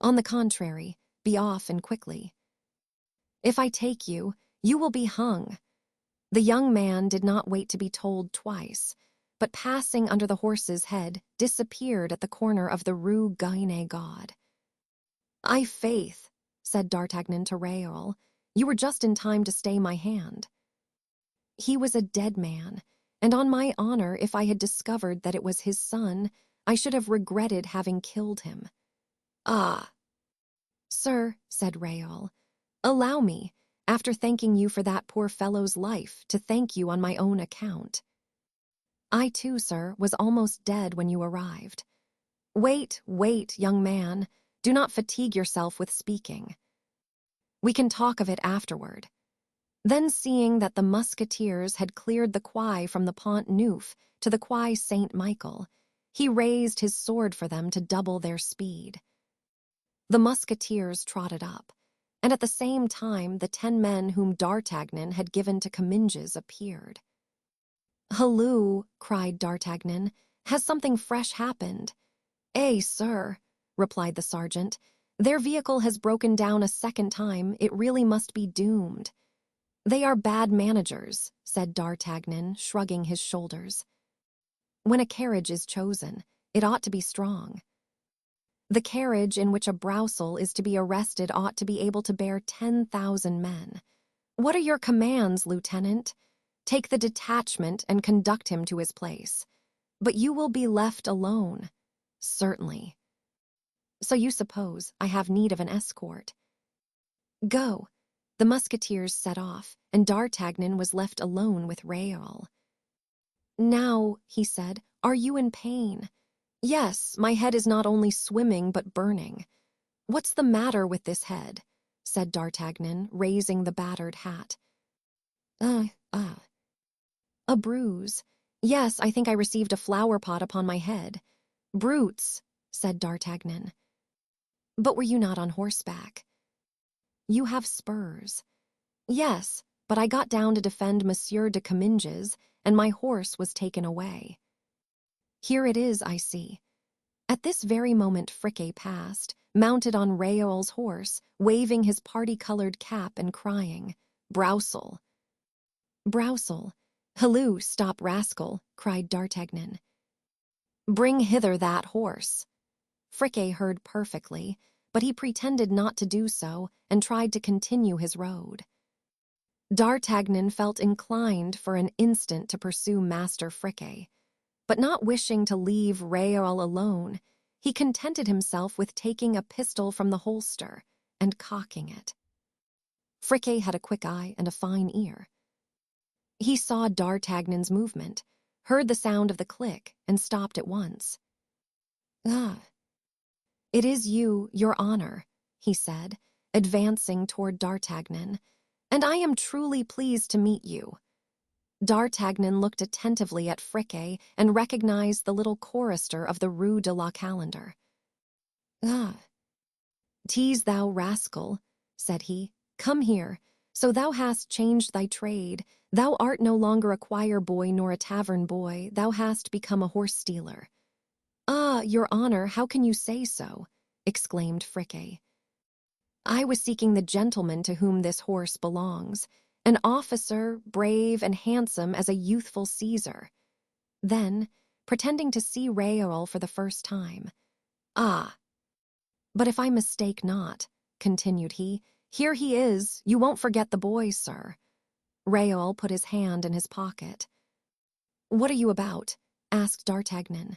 On the contrary, be off and quickly. If I take you, you will be hung. The young man did not wait to be told twice, but passing under the horse's head, disappeared at the corner of the Rue Guénégaud. "I' faith," said D'Artagnan to Raoul, "you were just in time to stay my hand." He was a dead man, and on my honor, if I had discovered that it was his son, I should have regretted having killed him. "Ah!" "Sir," said Raoul, "allow me, after thanking you for that poor fellow's life, to thank you on my own account. I too, sir, was almost dead when you arrived. Wait, wait, young man, do not fatigue yourself with speaking. We can talk of it afterward." Then, seeing that the musketeers had cleared the quay from the Pont Neuf to the quay Saint-Michel, he raised his sword for them to double their speed. The musketeers trotted up, and at the same time the 10 men whom D'Artagnan had given to Comminges appeared. "Halloo!" cried D'Artagnan. "Has something fresh happened?" Sir," replied the sergeant. "Their vehicle has broken down a second time. It really must be doomed." "They are bad managers," said D'Artagnan, shrugging his shoulders. "When a carriage is chosen, it ought to be strong. The carriage in which a Broussel is to be arrested ought to be able to bear 10,000 men. What are your commands, Lieutenant? Take the detachment and conduct him to his place. But you will be left alone." "Certainly." "So you suppose I have need of an escort?" "Go." The musketeers set off, and D'Artagnan was left alone with Raoul. "Now," he said, "are you in pain?" "Yes, my head is not only swimming but burning." "What's the matter with this head?" said D'Artagnan, raising the battered hat. Uh, uh. "A bruise. Yes, I think I received a flower pot upon my head." "Brutes," said D'Artagnan. "But were you not on horseback?" "You have spurs." "Yes, but I got down to defend Monsieur de Comminges, and my horse was taken away." "Here it is, I see." At this very moment Friquet passed, mounted on Réol's horse, waving his party-colored cap and crying, "Broussel!" "Broussel! Halloo, stop, rascal!" cried D'Artagnan. "Bring hither that horse." Friquet heard perfectly, but he pretended not to do so and tried to continue his road. D'Artagnan felt inclined for an instant to pursue Master Friquet, but not wishing to leave Réal alone, he contented himself with taking a pistol from the holster and cocking it. Friquet had a quick eye and a fine ear. He saw D'Artagnan's movement, heard the sound of the click, and stopped at once. "Ah, it is you, your honor," he said, advancing toward D'Artagnan, "and I am truly pleased to meet you." D'Artagnan looked attentively at Friquet and recognized the little chorister of the Rue de la Calendar. "Ah, tease thou rascal," said he, "come here. So thou hast changed thy trade. Thou art no longer a choir boy nor a tavern boy. Thou hast become a horse-stealer." "Ah, your honor, how can you say so?" exclaimed Friquet. "I was seeking the gentleman to whom this horse belongs, an officer, brave and handsome as a youthful Caesar." Then, pretending to see Réal for the first time, "Ah, but if I mistake not," continued he, "here he is. You won't forget the boy, sir." Réal put his hand in his pocket. "What are you about?" asked D'Artagnan.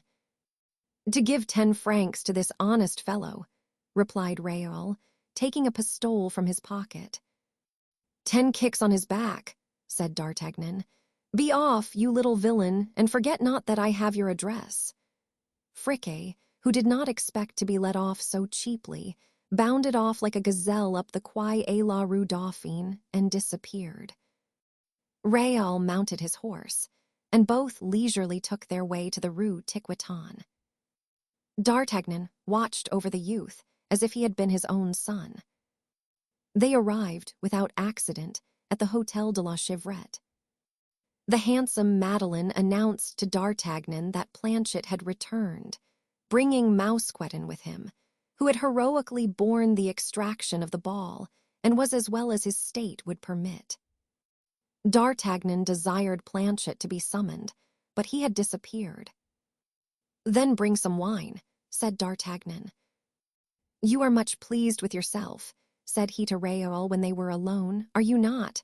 "To give 10 francs to this honest fellow," replied Réal, taking a pistole from his pocket. "10 kicks on his back," said D'Artagnan. "Be off, you little villain, and forget not that I have your address." Friquet, who did not expect to be let off so cheaply, bounded off like a gazelle up the Quai et la Rue Dauphine and disappeared. Réal mounted his horse, and both leisurely took their way to the Rue Tiquetonne. D'Artagnan watched over the youth as if he had been his own son. They arrived, without accident, at the Hôtel de la Chevrette. The handsome Madeleine announced to D'Artagnan that Planchet had returned, bringing Mousqueton with him, who had heroically borne the extraction of the ball and was as well as his state would permit. D'Artagnan desired Planchet to be summoned, but he had disappeared. "Then bring some wine," said D'Artagnan. "You are much pleased with yourself," said he to Réal when they were alone, "are you not?"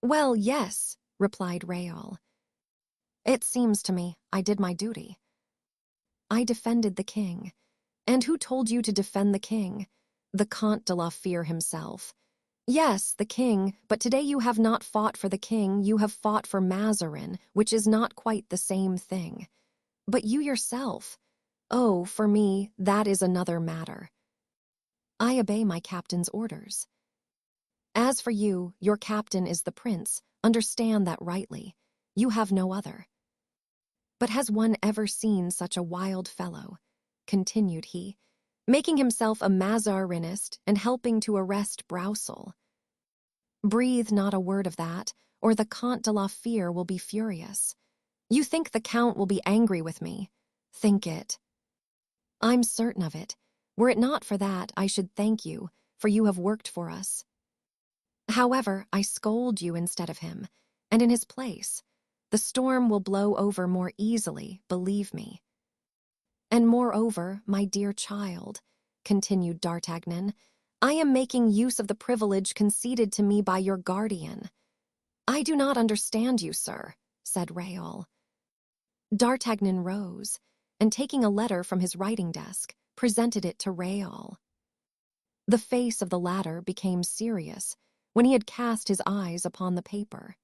"Well, yes," replied Réal. "It seems to me I did my duty." "I defended the king." "And who told you to defend the king?" "The Comte de la Fere himself." "Yes, the king, but today you have not fought for the king, you have fought for Mazarin, which is not quite the same thing." "But you yourself?" "Oh, for me, that is another matter." "I obey my captain's orders." "As for you, your captain is the prince, understand that rightly. You have no other." "But has one ever seen such a wild fellow?" continued he, making himself a Mazarinist and helping to arrest Broussel. "Breathe not a word of that, or the Comte de la Fere will be furious. You think the Count will be angry with me? Think it." "I'm certain of it. Were it not for that, I should thank you, for you have worked for us. However, I scold you instead of him, and in his place. The storm will blow over more easily, believe me." "And moreover, my dear child," continued D'Artagnan, "I am making use of the privilege conceded to me by your guardian." "I do not understand you, sir," said Réal. D'Artagnan rose, and taking a letter from his writing desk, presented it to Réal. The face of the latter became serious when he had cast his eyes upon the paper.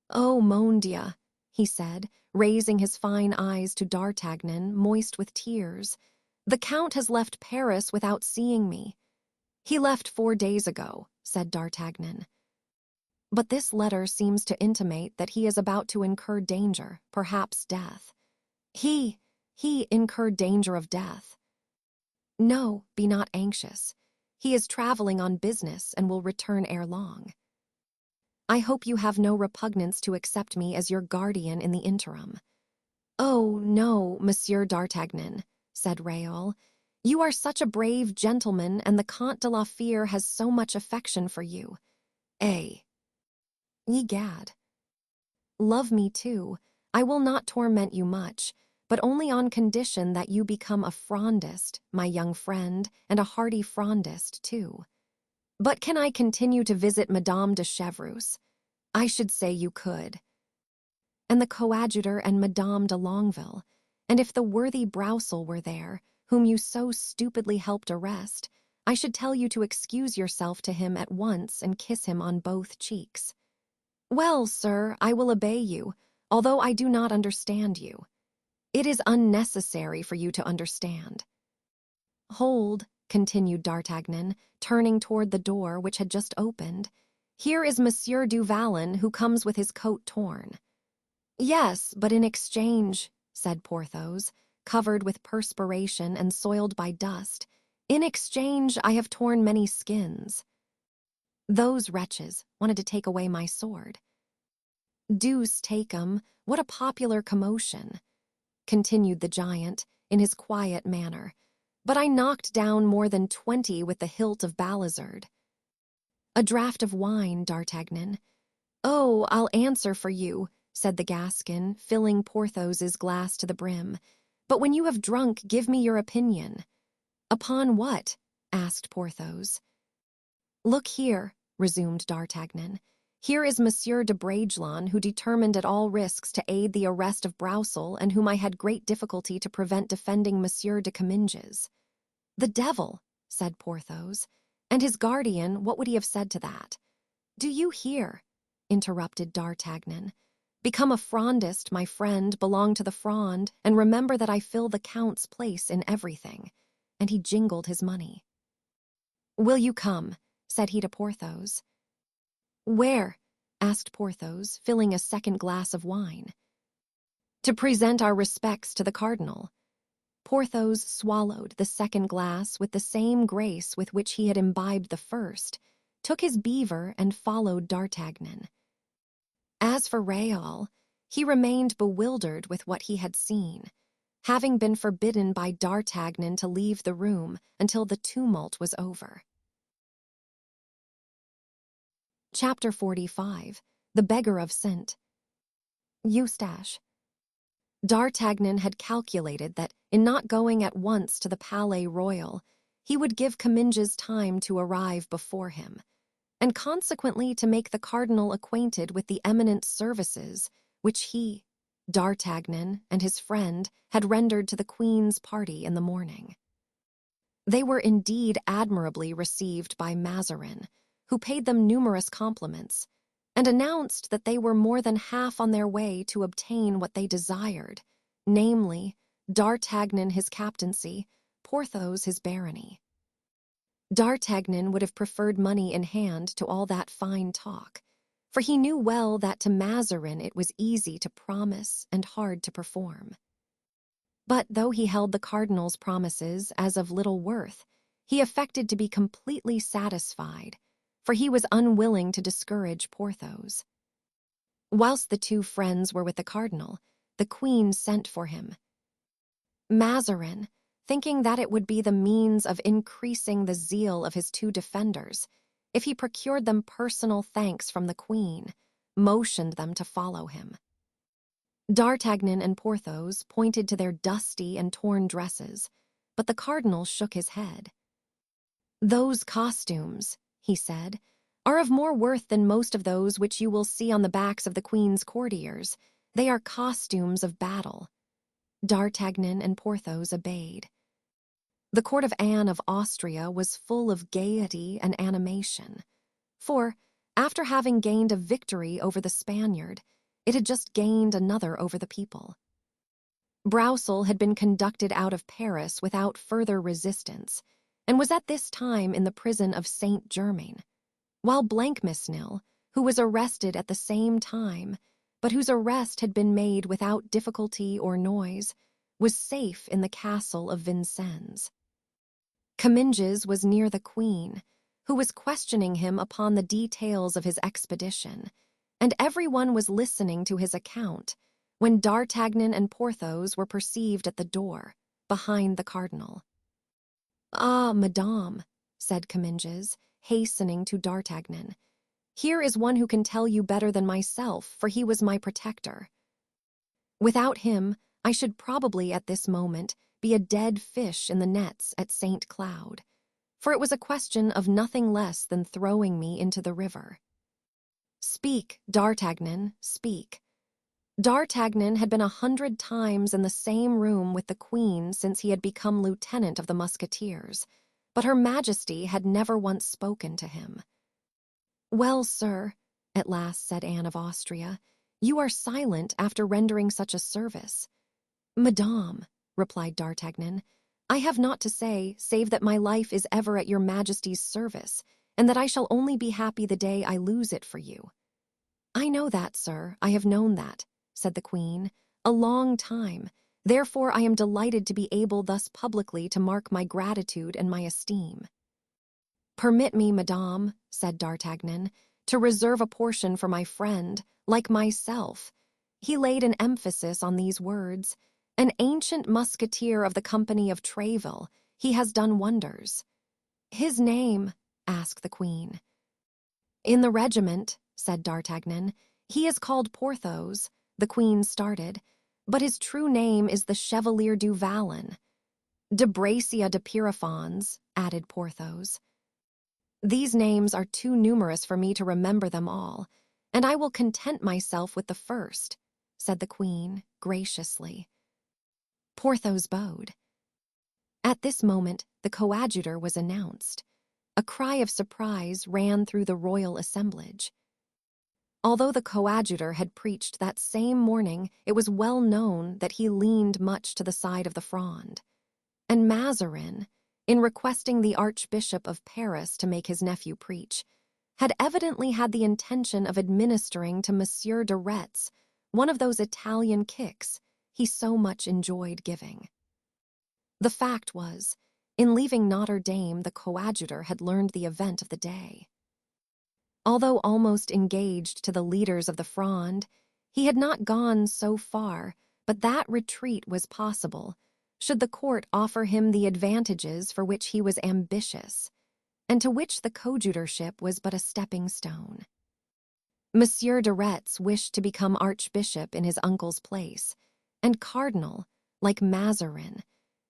"Oh, mon Dieu," he said, raising his fine eyes to D'Artagnan, moist with tears. "The Count has left Paris without seeing me." "He left 4 days ago," said D'Artagnan. "But this letter seems to intimate that he is about to incur danger, perhaps death." He incurred danger of death." "No, be not anxious. He is traveling on business and will return ere long." "I hope you have no repugnance to accept me as your guardian in the interim." "Oh, no, Monsieur D'Artagnan," said Réal. "You are such a brave gentleman, and the Comte de la Fère has so much affection for you. Egad. Love me too. I will not torment you much, but only on condition that you become a Frondist, my young friend, and a hearty Frondist too. But can I continue to visit Madame de Chevreuse? I should say you could. And the coadjutor and Madame de Longueville, and if the worthy Broussel were there, whom you so stupidly helped arrest, I should tell you to excuse yourself to him at once and kiss him on both cheeks. Well, sir, I will obey you, although I do not understand you. It is unnecessary for you to understand. Hold, continued D'Artagnan, turning toward the door which had just opened. Here is Monsieur du Vallon, who comes with his coat torn. Yes, but in exchange, said Porthos, covered with perspiration and soiled by dust, in exchange I have torn many skins. Those wretches wanted to take away my sword. Deuce take 'em, what a popular commotion, continued the giant, in his quiet manner, but I knocked down more than 20 with the hilt of Balizard. A draught of wine, D'Artagnan. Oh, I'll answer for you, said the Gascon, filling Porthos's glass to the brim. But when you have drunk, give me your opinion. Upon what? Asked Porthos. Look here, resumed D'Artagnan. Here is Monsieur de Bragelonne, who determined at all risks to aid the arrest of Broussel, and whom I had great difficulty to prevent defending Monsieur de Comminges. The devil, said Porthos. And his guardian, what would he have said to that? Do you hear? Interrupted D'Artagnan. Become a Frondist, my friend, belong to the Fronde, and remember that I fill the Count's place in everything. And he jingled his money. Will you come? Said he to Porthos. Where? Asked Porthos, filling a second glass of wine. To present our respects to the cardinal. Porthos swallowed the second glass with the same grace with which he had imbibed the first, took his beaver, and followed D'Artagnan. As for Réal, he remained bewildered with what he had seen, having been forbidden by D'Artagnan to leave the room until the tumult was over. Chapter 45. The Beggar of Saint Eustache. D'Artagnan had calculated that, in not going at once to the Palais Royal, he would give Comminges time to arrive before him, and consequently to make the cardinal acquainted with the eminent services which he, D'Artagnan, and his friend had rendered to the Queen's party in the morning. They were indeed admirably received by Mazarin, who paid them numerous compliments, and announced that they were more than half on their way to obtain what they desired, namely, D'Artagnan his captaincy, Porthos his barony. D'Artagnan would have preferred money in hand to all that fine talk, for he knew well that to Mazarin it was easy to promise and hard to perform. But though he held the cardinal's promises as of little worth, he affected to be completely satisfied, for he was unwilling to discourage Porthos. Whilst the two friends were with the cardinal, the queen sent for him. Mazarin, thinking that it would be the means of increasing the zeal of his two defenders, if he procured them personal thanks from the queen, motioned them to follow him. D'Artagnan and Porthos pointed to their dusty and torn dresses, but the cardinal shook his head. Those costumes, he said, are of more worth than most of those which you will see on the backs of the Queen's courtiers. They are costumes of battle. D'Artagnan and Porthos obeyed. The court of Anne of Austria was full of gaiety and animation, for, after having gained a victory over the Spaniard, It had just gained another over the people. Broussel had been conducted out of Paris without further resistance, and was at this time in the prison of Saint-Germain, while Blancmesnil, who was arrested at the same time, but whose arrest had been made without difficulty or noise, was safe in the castle of Vincennes. Comminges was near the Queen, who was questioning him upon the details of his expedition, and everyone was listening to his account, when D'Artagnan and Porthos were perceived at the door, behind the cardinal. "Ah, madame," said Comminges, hastening to D'Artagnan, "here is one who can tell you better than myself, for he was my protector. Without him, I should probably at this moment be a dead fish in the nets at St. Cloud, for it was a question of nothing less than throwing me into the river. Speak, D'Artagnan, speak." D'Artagnan had been 100 times in the same room with the Queen since he had become lieutenant of the Musketeers, but Her Majesty had never once spoken to him. "Well, sir," at last said Anne of Austria, "you are silent after rendering such a service." "Madame," replied D'Artagnan, "I have naught to say, save that my life is ever at your Majesty's service, and that I shall only be happy the day I lose it for you." "I know that, sir, I have known that," said the Queen, "a long time. Therefore I am delighted to be able thus publicly to mark my gratitude and my esteem." "Permit me, madame," said D'Artagnan, "to reserve a portion for my friend, like myself." He laid an emphasis on these words. "An ancient musketeer of the company of Tréville, he has done wonders." "His name?" asked the Queen. "In the regiment," said D'Artagnan, "he is called Porthos." The Queen started. "But his true name is the Chevalier du Vallon." "De Bracia de Pierrefonds," added Porthos. "These names are too numerous for me to remember them all, and I will content myself with the first," said the Queen, graciously. Porthos bowed. At this moment, the coadjutor was announced. A cry of surprise ran through the royal assemblage. Although the coadjutor had preached that same morning, it was well known that he leaned much to the side of the Fronde. And Mazarin, in requesting the Archbishop of Paris to make his nephew preach, had evidently had the intention of administering to Monsieur de Retz one of those Italian kicks he so much enjoyed giving. The fact was, in leaving Notre Dame, the coadjutor had learned the event of the day. Although almost engaged to the leaders of the Fronde, he had not gone so far, but that retreat was possible, should the court offer him the advantages for which he was ambitious, and to which the coadjutorship was but a stepping stone. Monsieur de Retz wished to become archbishop in his uncle's place, and cardinal, like Mazarin,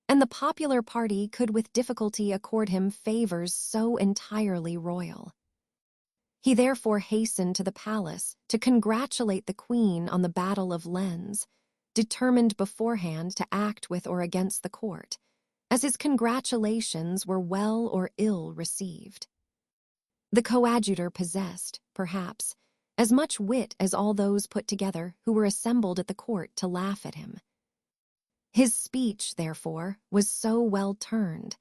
and the popular party could with difficulty accord him favors so entirely royal. He therefore hastened to the palace to congratulate the Queen on the Battle of Lens, determined beforehand to act with or against the court, as his congratulations were well or ill received. The coadjutor possessed, perhaps, as much wit as all those put together who were assembled at the court to laugh at him. His speech, therefore, was so well turned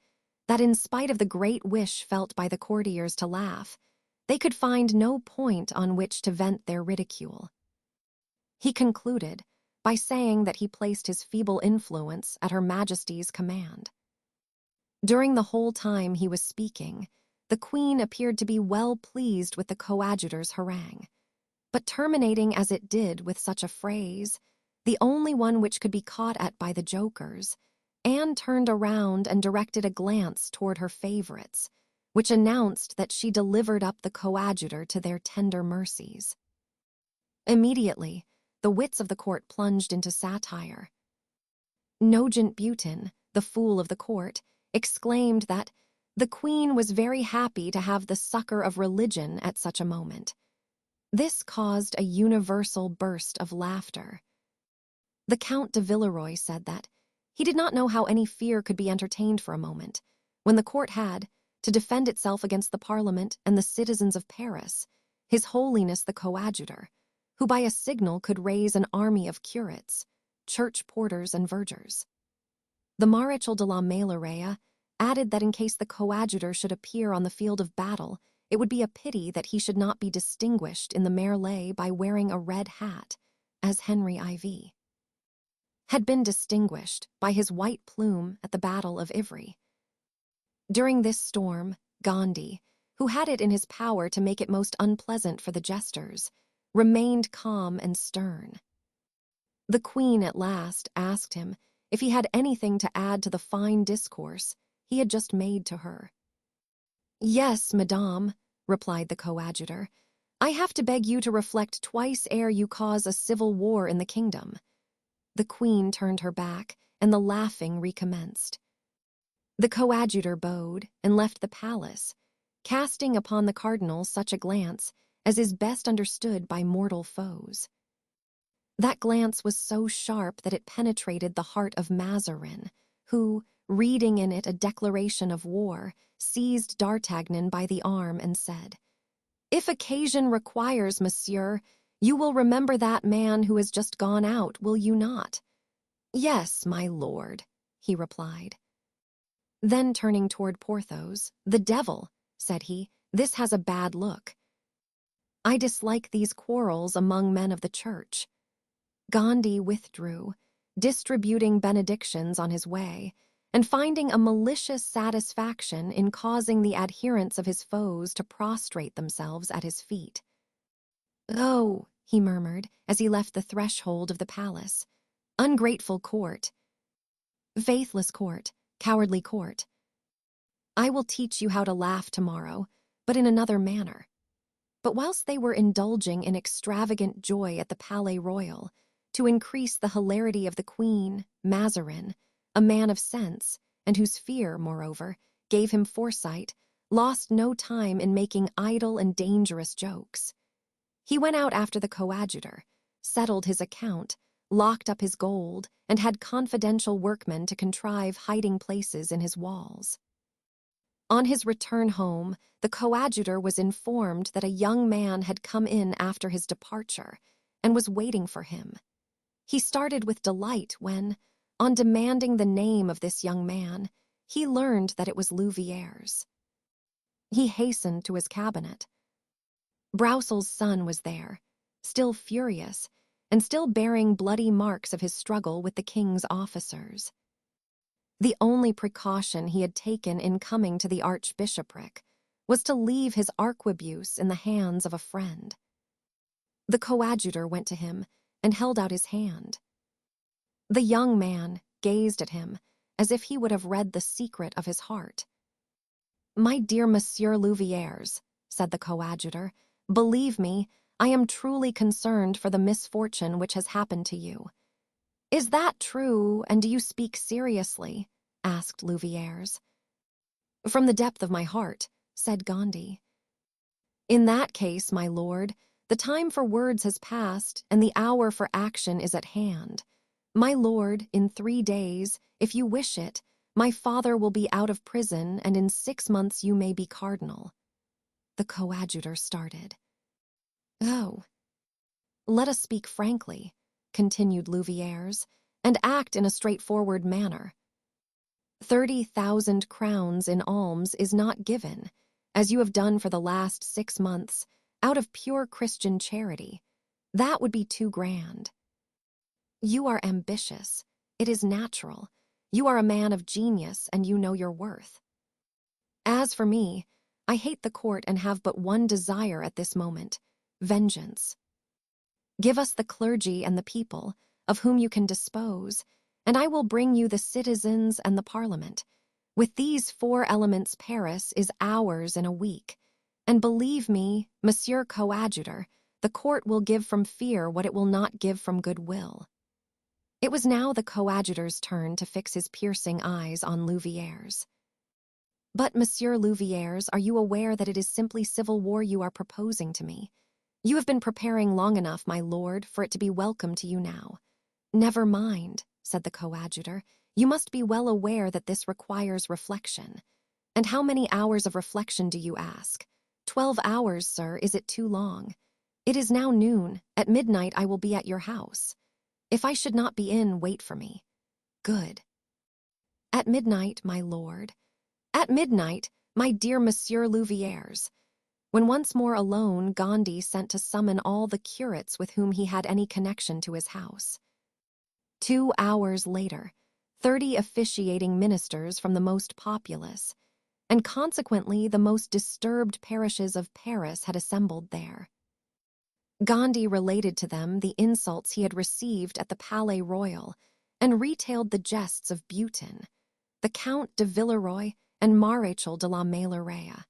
that in spite of the great wish felt by the courtiers to laugh, they could find no point on which to vent their ridicule. He concluded by saying that he placed his feeble influence at Her Majesty's command. During the whole time he was speaking, the Queen appeared to be well pleased with the coadjutor's harangue, but terminating as it did with such a phrase, the only one which could be caught at by the jokers, Anne turned around and directed a glance toward her favorites, which announced that she delivered up the coadjutor to their tender mercies. Immediately, the wits of the court plunged into satire. Nogent Butin, the fool of the court, exclaimed that the Queen was very happy to have the succor of religion at such a moment. This caused a universal burst of laughter. The Count de Villeroy said that he did not know how any fear could be entertained for a moment, when the court had, to defend itself against the Parliament and the citizens of Paris, His Holiness the Coadjutor, who by a signal could raise an army of curates, church porters and vergers. The Marechal de la Meilleraie added that in case the coadjutor should appear on the field of battle, it would be a pity that he should not be distinguished in the mêlée by wearing a red hat, as Henry IV had been distinguished by his white plume at the Battle of Ivry. During this storm, Gondy, who had it in his power to make it most unpleasant for the jesters, remained calm and stern. The Queen at last asked him if he had anything to add to the fine discourse he had just made to her. "Yes, madame," replied the coadjutor. "I have to beg you to reflect twice ere you cause a civil war in the kingdom." The Queen turned her back, and the laughing recommenced. The coadjutor bowed and left the palace, casting upon the cardinal such a glance as is best understood by mortal foes. That glance was so sharp that it penetrated the heart of Mazarin, who, reading in it a declaration of war, seized D'Artagnan by the arm and said, "If occasion requires, monsieur, you will remember that man who has just gone out, will you not?" "Yes, my lord," he replied. Then turning toward Porthos, "The devil," said he, "this has a bad look. I dislike these quarrels among men of the church." Gondy withdrew, distributing benedictions on his way, and finding a malicious satisfaction in causing the adherents of his foes to prostrate themselves at his feet. "Oh," he murmured as he left the threshold of the palace, "ungrateful court, faithless court, cowardly court. I will teach you how to laugh tomorrow, but in another manner." But whilst they were indulging in extravagant joy at the Palais Royal, to increase the hilarity of the Queen, Mazarin, a man of sense, and whose fear, moreover, gave him foresight, lost no time in making idle and dangerous jokes. He went out after the coadjutor, settled his account, locked up his gold, and had confidential workmen to contrive hiding places in his walls. On his return home, the coadjutor was informed that a young man had come in after his departure and was waiting for him. He started with delight when, on demanding the name of this young man, he learned that it was Louvieres. He hastened to his cabinet. Broussels' son was there, still furious, and still bearing bloody marks of his struggle with the king's officers. The only precaution he had taken in coming to the archbishopric was to leave his arquebuse in the hands of a friend. The coadjutor went to him and held out his hand. The young man gazed at him as if he would have read the secret of his heart. "My dear Monsieur Louvieres," said the coadjutor, "believe me, I am truly concerned for the misfortune which has happened to you." "Is that true, and do you speak seriously?" asked Louvieres. "From the depth of my heart," said Gondy. "In that case, my lord, the time for words has passed, and the hour for action is at hand. My lord, in 3 days, if you wish it, my father will be out of prison, and in 6 months you may be cardinal." The coadjutor started. "Oh." "Let us speak frankly," continued Louvieres, "and act in a straightforward manner. 30,000 crowns in alms is not given, as you have done for the last 6 months, out of pure Christian charity. That would be too grand. You are ambitious. It is natural. You are a man of genius, and you know your worth. As for me, I hate the court and have but one desire at this moment: vengeance. Give us the clergy and the people, of whom you can dispose, and I will bring you the citizens and the parliament. With these 4 elements Paris is ours in a week, and believe me, Monsieur Coadjutor, the court will give from fear what it will not give from goodwill." It was now the coadjutor's turn to fix his piercing eyes on Louvieres. "But, Monsieur Louvieres, are you aware that it is simply civil war you are proposing to me? You have been preparing long enough, my lord, for it to be welcome to you now." "Never mind," said the coadjutor. "You must be well aware that this requires reflection. And how many hours of reflection do you ask? 12 hours, sir, is it too long? It is now noon. At midnight I will be at your house. If I should not be in, wait for me. Good. At midnight, my lord. At midnight, my dear Monsieur Louvieres. When once more alone, Gandhi sent to summon all the curates with whom he had any connection to his house. 2 hours later, 30 officiating ministers from the most populous, and consequently the most disturbed parishes of Paris had assembled there. Gandhi related to them the insults he had received at the Palais Royal and retailed the jests of Butin, the Count de Villeroy and Maréchal de la Meilleraye.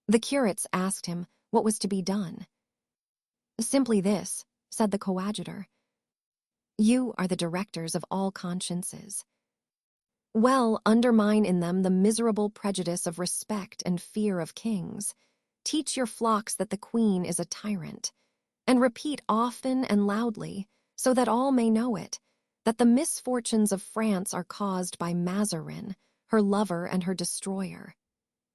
The curates asked him what was to be done. "Simply this," said the coadjutor. "You are the directors of all consciences. Well, undermine in them the miserable prejudice of respect and fear of kings. Teach your flocks that the queen is a tyrant, and repeat often and loudly, so that all may know it, that the misfortunes of France are caused by Mazarin, her lover and her destroyer.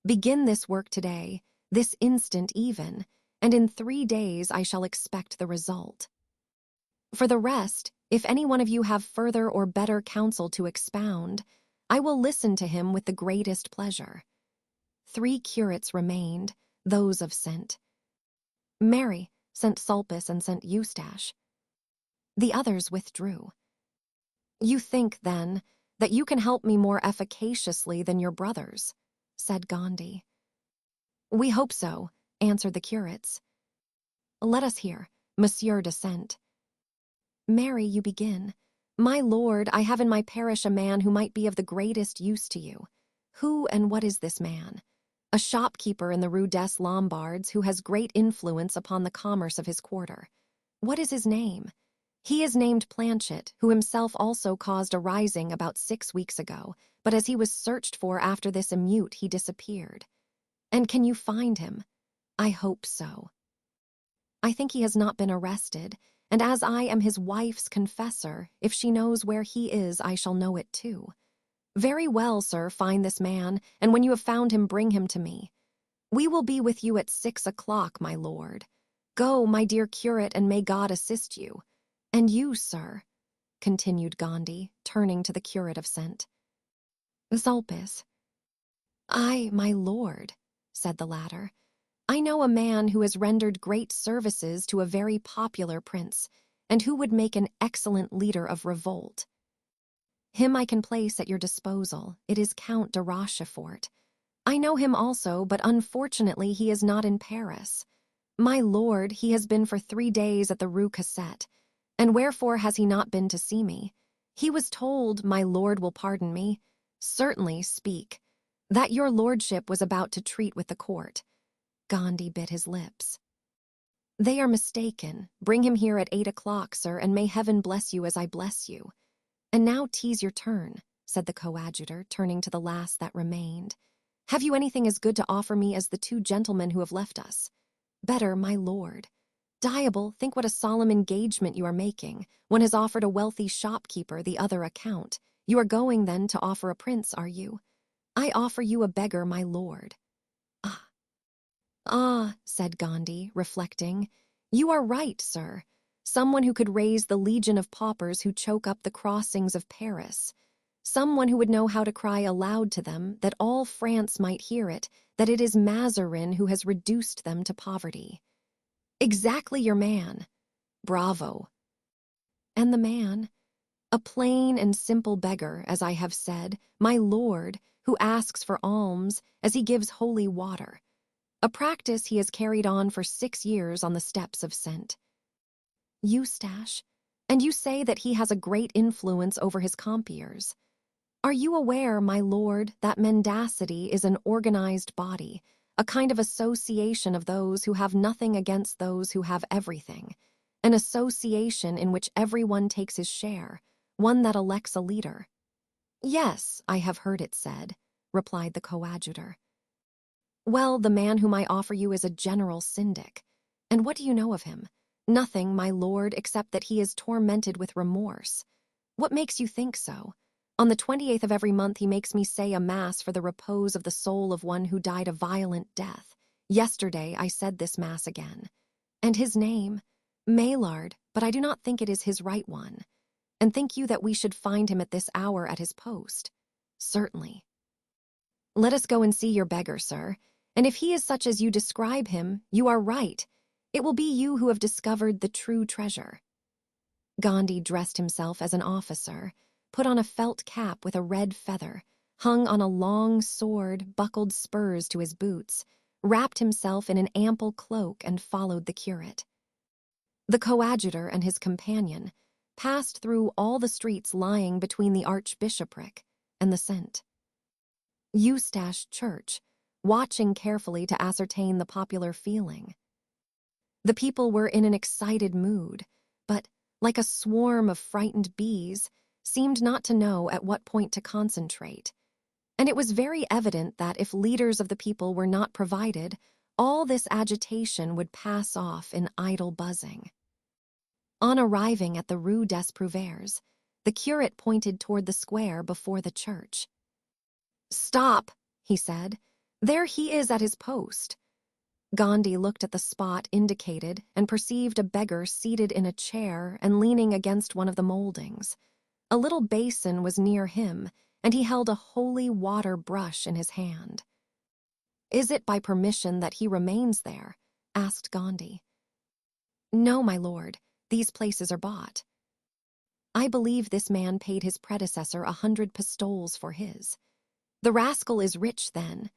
Begin this work today, this instant even, and in 3 days I shall expect the result. For the rest, if any one of you have further or better counsel to expound, I will listen to him with the greatest pleasure." 3 curates remained, those of Saint Mary, Saint Sulpice, and Saint Eustache. The others withdrew. "You think, then, that you can help me more efficaciously than your brothers," said Gandhi. "We hope so," answered the curates. "Let us hear, Monsieur de Saint." "Mary, you begin. My lord, I have in my parish a man who might be of the greatest use to you. Who and what is this man? A shopkeeper in the Rue des Lombards who has great influence upon the commerce of his quarter. What is his name? He is named Planchet, who himself also caused a rising about 6 weeks ago, but as he was searched for after this emeute, he disappeared. And can you find him? I hope so. I think he has not been arrested, and as I am his wife's confessor, if she knows where he is, I shall know it too. Very well, sir, find this man, and when you have found him, bring him to me. We will be with you at 6 o'clock, my lord. Go, my dear curate, and may God assist you. And you, sir," continued Gandhi, turning to the curate of Saint Sulpice. "I, my lord," said the latter, "I know a man who has rendered great services to a very popular prince, and who would make an excellent leader of revolt. Him I can place at your disposal. It is Count de Rochefort. I know him also, but unfortunately he is not in Paris. My lord, he has been for 3 days at the Rue Cassette, and wherefore has he not been to see me? He was told, my lord will pardon me, certainly speak, that your lordship was about to treat with the court." Gandhi bit his lips. "They are mistaken. Bring him here at 8 o'clock, sir, and may heaven bless you as I bless you. And now 'tis your turn," said the coadjutor, turning to the last that remained. "Have you anything as good to offer me as the 2 gentlemen who have left us? Better, my lord. Diable, think what a solemn engagement you are making. One has offered a wealthy shopkeeper, the other a count. You are going, then, to offer a prince, are you? I offer you a beggar, my lord." "Ah, ah," said Gandhi, reflecting. "You are right, sir. Someone who could raise the legion of paupers who choke up the crossings of Paris. Someone who would know how to cry aloud to them, that all France might hear it, that it is Mazarin who has reduced them to poverty." "Exactly your man." "Bravo." "And the man? A plain and simple beggar, as I have said, my lord, who asks for alms, as he gives holy water. A practice he has carried on for 6 years on the steps of Saint Eustache. And you say that he has a great influence over his compeers. Are you aware, my lord, that mendacity is an organized body, a kind of association of those who have nothing against those who have everything, an association in which everyone takes his share, one that elects a leader?" "Yes, I have heard it said," replied the coadjutor. "Well, the man whom I offer you is a general syndic. And what do you know of him? Nothing, my lord, except that he is tormented with remorse. What makes you think so? On the 28th of every month he makes me say a mass for the repose of the soul of one who died a violent death. Yesterday I said this mass again. And his name? Maillard, but I do not think it is his right one. And think you that we should find him at this hour at his post? Certainly. Let us go and see your beggar, sir, and if he is such as you describe him, you are right. It will be you who have discovered the true treasure. Gandhi dressed himself as an officer, put on a felt cap with a red feather, hung on a long sword, buckled spurs to his boots, wrapped himself in an ample cloak, and followed the curate. The coadjutor and his companion passed through all the streets lying between the archbishopric and the St. Eustache Church, watching carefully to ascertain the popular feeling. The people were in an excited mood, but, like a swarm of frightened bees, seemed not to know at what point to concentrate. And it was very evident that if leaders of the people were not provided, all this agitation would pass off in idle buzzing. On arriving at the Rue des Prouvaires, the curate pointed toward the square before the church. "Stop," he said. "There he is at his post." Gandhi looked at the spot indicated and perceived a beggar seated in a chair and leaning against one of the moldings. A little basin was near him, and he held a holy water brush in his hand. "Is it by permission that he remains there?" asked Gandhi. "No, my lord. These places are bought." "I believe this man paid his predecessor 100 pistoles for his. The rascal is rich, then.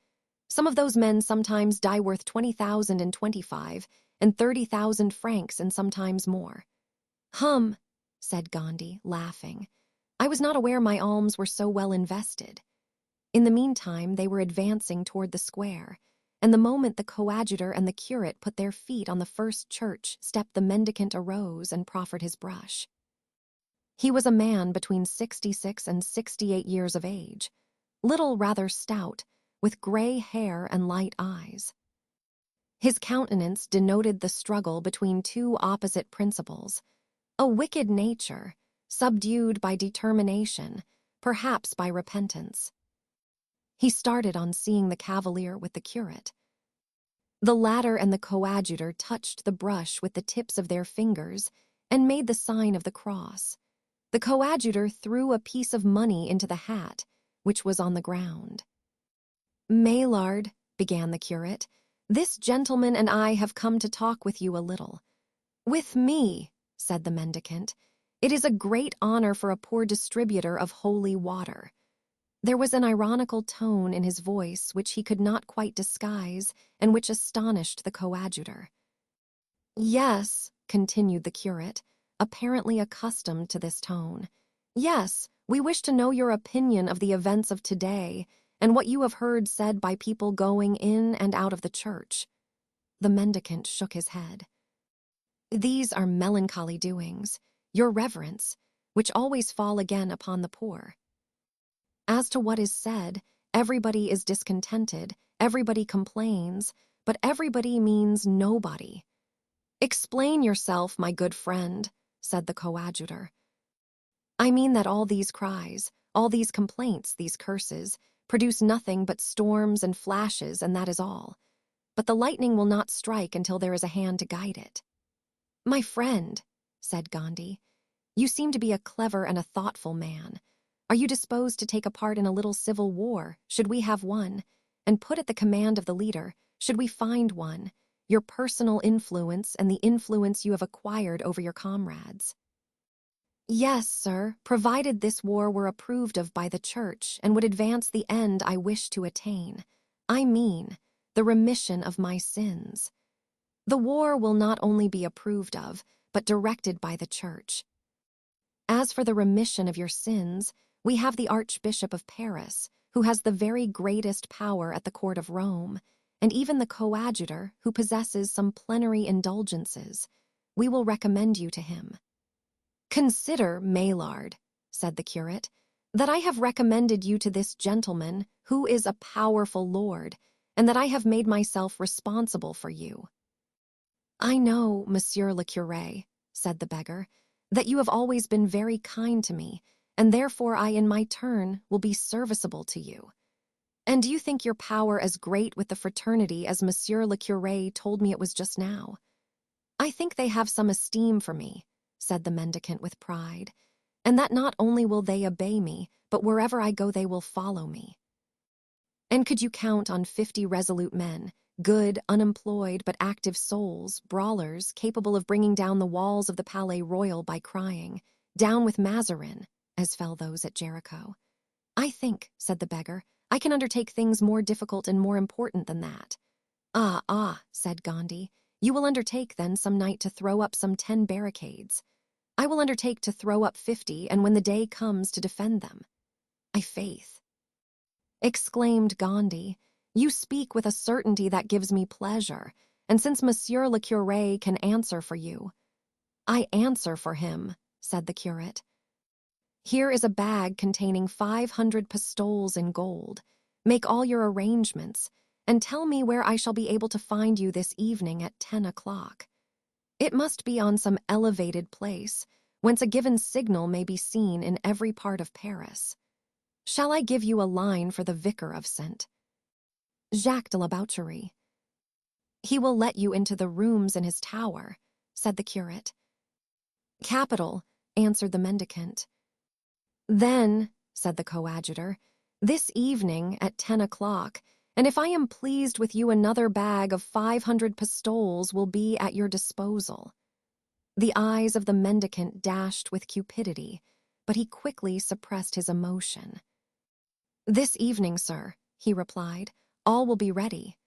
Some of those men sometimes die worth 20,000 and 25, and 30,000 francs, and sometimes more." "Hum," said Gandhi, laughing. "I was not aware my alms were so well invested." In the meantime, they were advancing toward the square, and the moment the coadjutor and the curate put their feet on the first church step, the mendicant arose and proffered his brush. He was a man between 66 and 68 years of age, little, rather stout, with gray hair and light eyes. His countenance denoted the struggle between two opposite principles: a wicked nature, subdued by determination, perhaps by repentance. He started on seeing the cavalier with the curate. The latter and the coadjutor touched the brush with the tips of their fingers and made the sign of the cross. The coadjutor threw a piece of money into the hat, which was on the ground. "Maillard," began the curate, "this gentleman and I have come to talk with you a little." "With me," said the mendicant. "It is a great honor for a poor distributor of holy water." There was an ironical tone in his voice which he could not quite disguise and which astonished the coadjutor. "Yes," continued the curate, apparently accustomed to this tone. "Yes, we wish to know your opinion of the events of today and what you have heard said by people going in and out of the church." The mendicant shook his head. "These are melancholy doings, your reverence, which always fall again upon the poor. As to what is said, everybody is discontented, everybody complains, but everybody means nobody." "Explain yourself, my good friend," said the coadjutor. "I mean that all these cries, all these complaints, these curses, produce nothing but storms and flashes, and that is all. But the lightning will not strike until there is a hand to guide it." "My friend," said Gandhi, "you seem to be a clever and a thoughtful man. Are you disposed to take a part in a little civil war, should we have one, and put at the command of the leader, should we find one, your personal influence and the influence you have acquired over your comrades?" "Yes, sir, provided this war were approved of by the Church and would advance the end I wish to attain. I mean, the remission of my sins. The war will not only be approved of, but directed by the Church. As for the remission of your sins, we have the Archbishop of Paris, who has the very greatest power at the court of Rome, and even the coadjutor, who possesses some plenary indulgences. We will recommend you to him." "Consider, Maillard," said the curate, "that I have recommended you to this gentleman, who is a powerful lord, and that I have made myself responsible for you." "I know, monsieur le curé," said the beggar, "that you have always been very kind to me, and therefore I, in my turn, will be serviceable to you. And do you think your power as great with the fraternity as monsieur le curé told me it was just now?" "I I think they have some esteem for me, said the mendicant with pride, and that not only will they obey me, but wherever I go they will follow me. And could you count on 50 resolute men, good, unemployed, but active souls, brawlers, capable of bringing down the walls of the Palais Royal by crying, "Down with Mazarin," as fell those at Jericho? I think, said the beggar, I can undertake things more difficult and more important than that. Ah, said Gandhi, you will undertake then some night to throw up some 10 barricades. I will undertake to throw up 50, and when the day comes to defend them. Faith. Exclaimed Gandhi, you speak with a certainty that gives me pleasure, and since Monsieur le Curé can answer for you. I answer for him, said the curate. Here is a bag containing 500 pistoles in gold. Make all your arrangements, and tell me where I shall be able to find you this evening at 10 o'clock. It must be on some elevated place, whence a given signal may be seen in every part of Paris. Shall I give you a line for the vicar of St. Jacques de la Boucherie? He will let you into the rooms in his tower, said the curate. Capital, answered the mendicant. Then, said the coadjutor, this evening at 10 o'clock, and if I am pleased with you another bag of 500 pistoles will be at your disposal. The eyes of the mendicant dashed with cupidity, but he quickly suppressed his emotion. This evening, sir, he replied, all will be ready.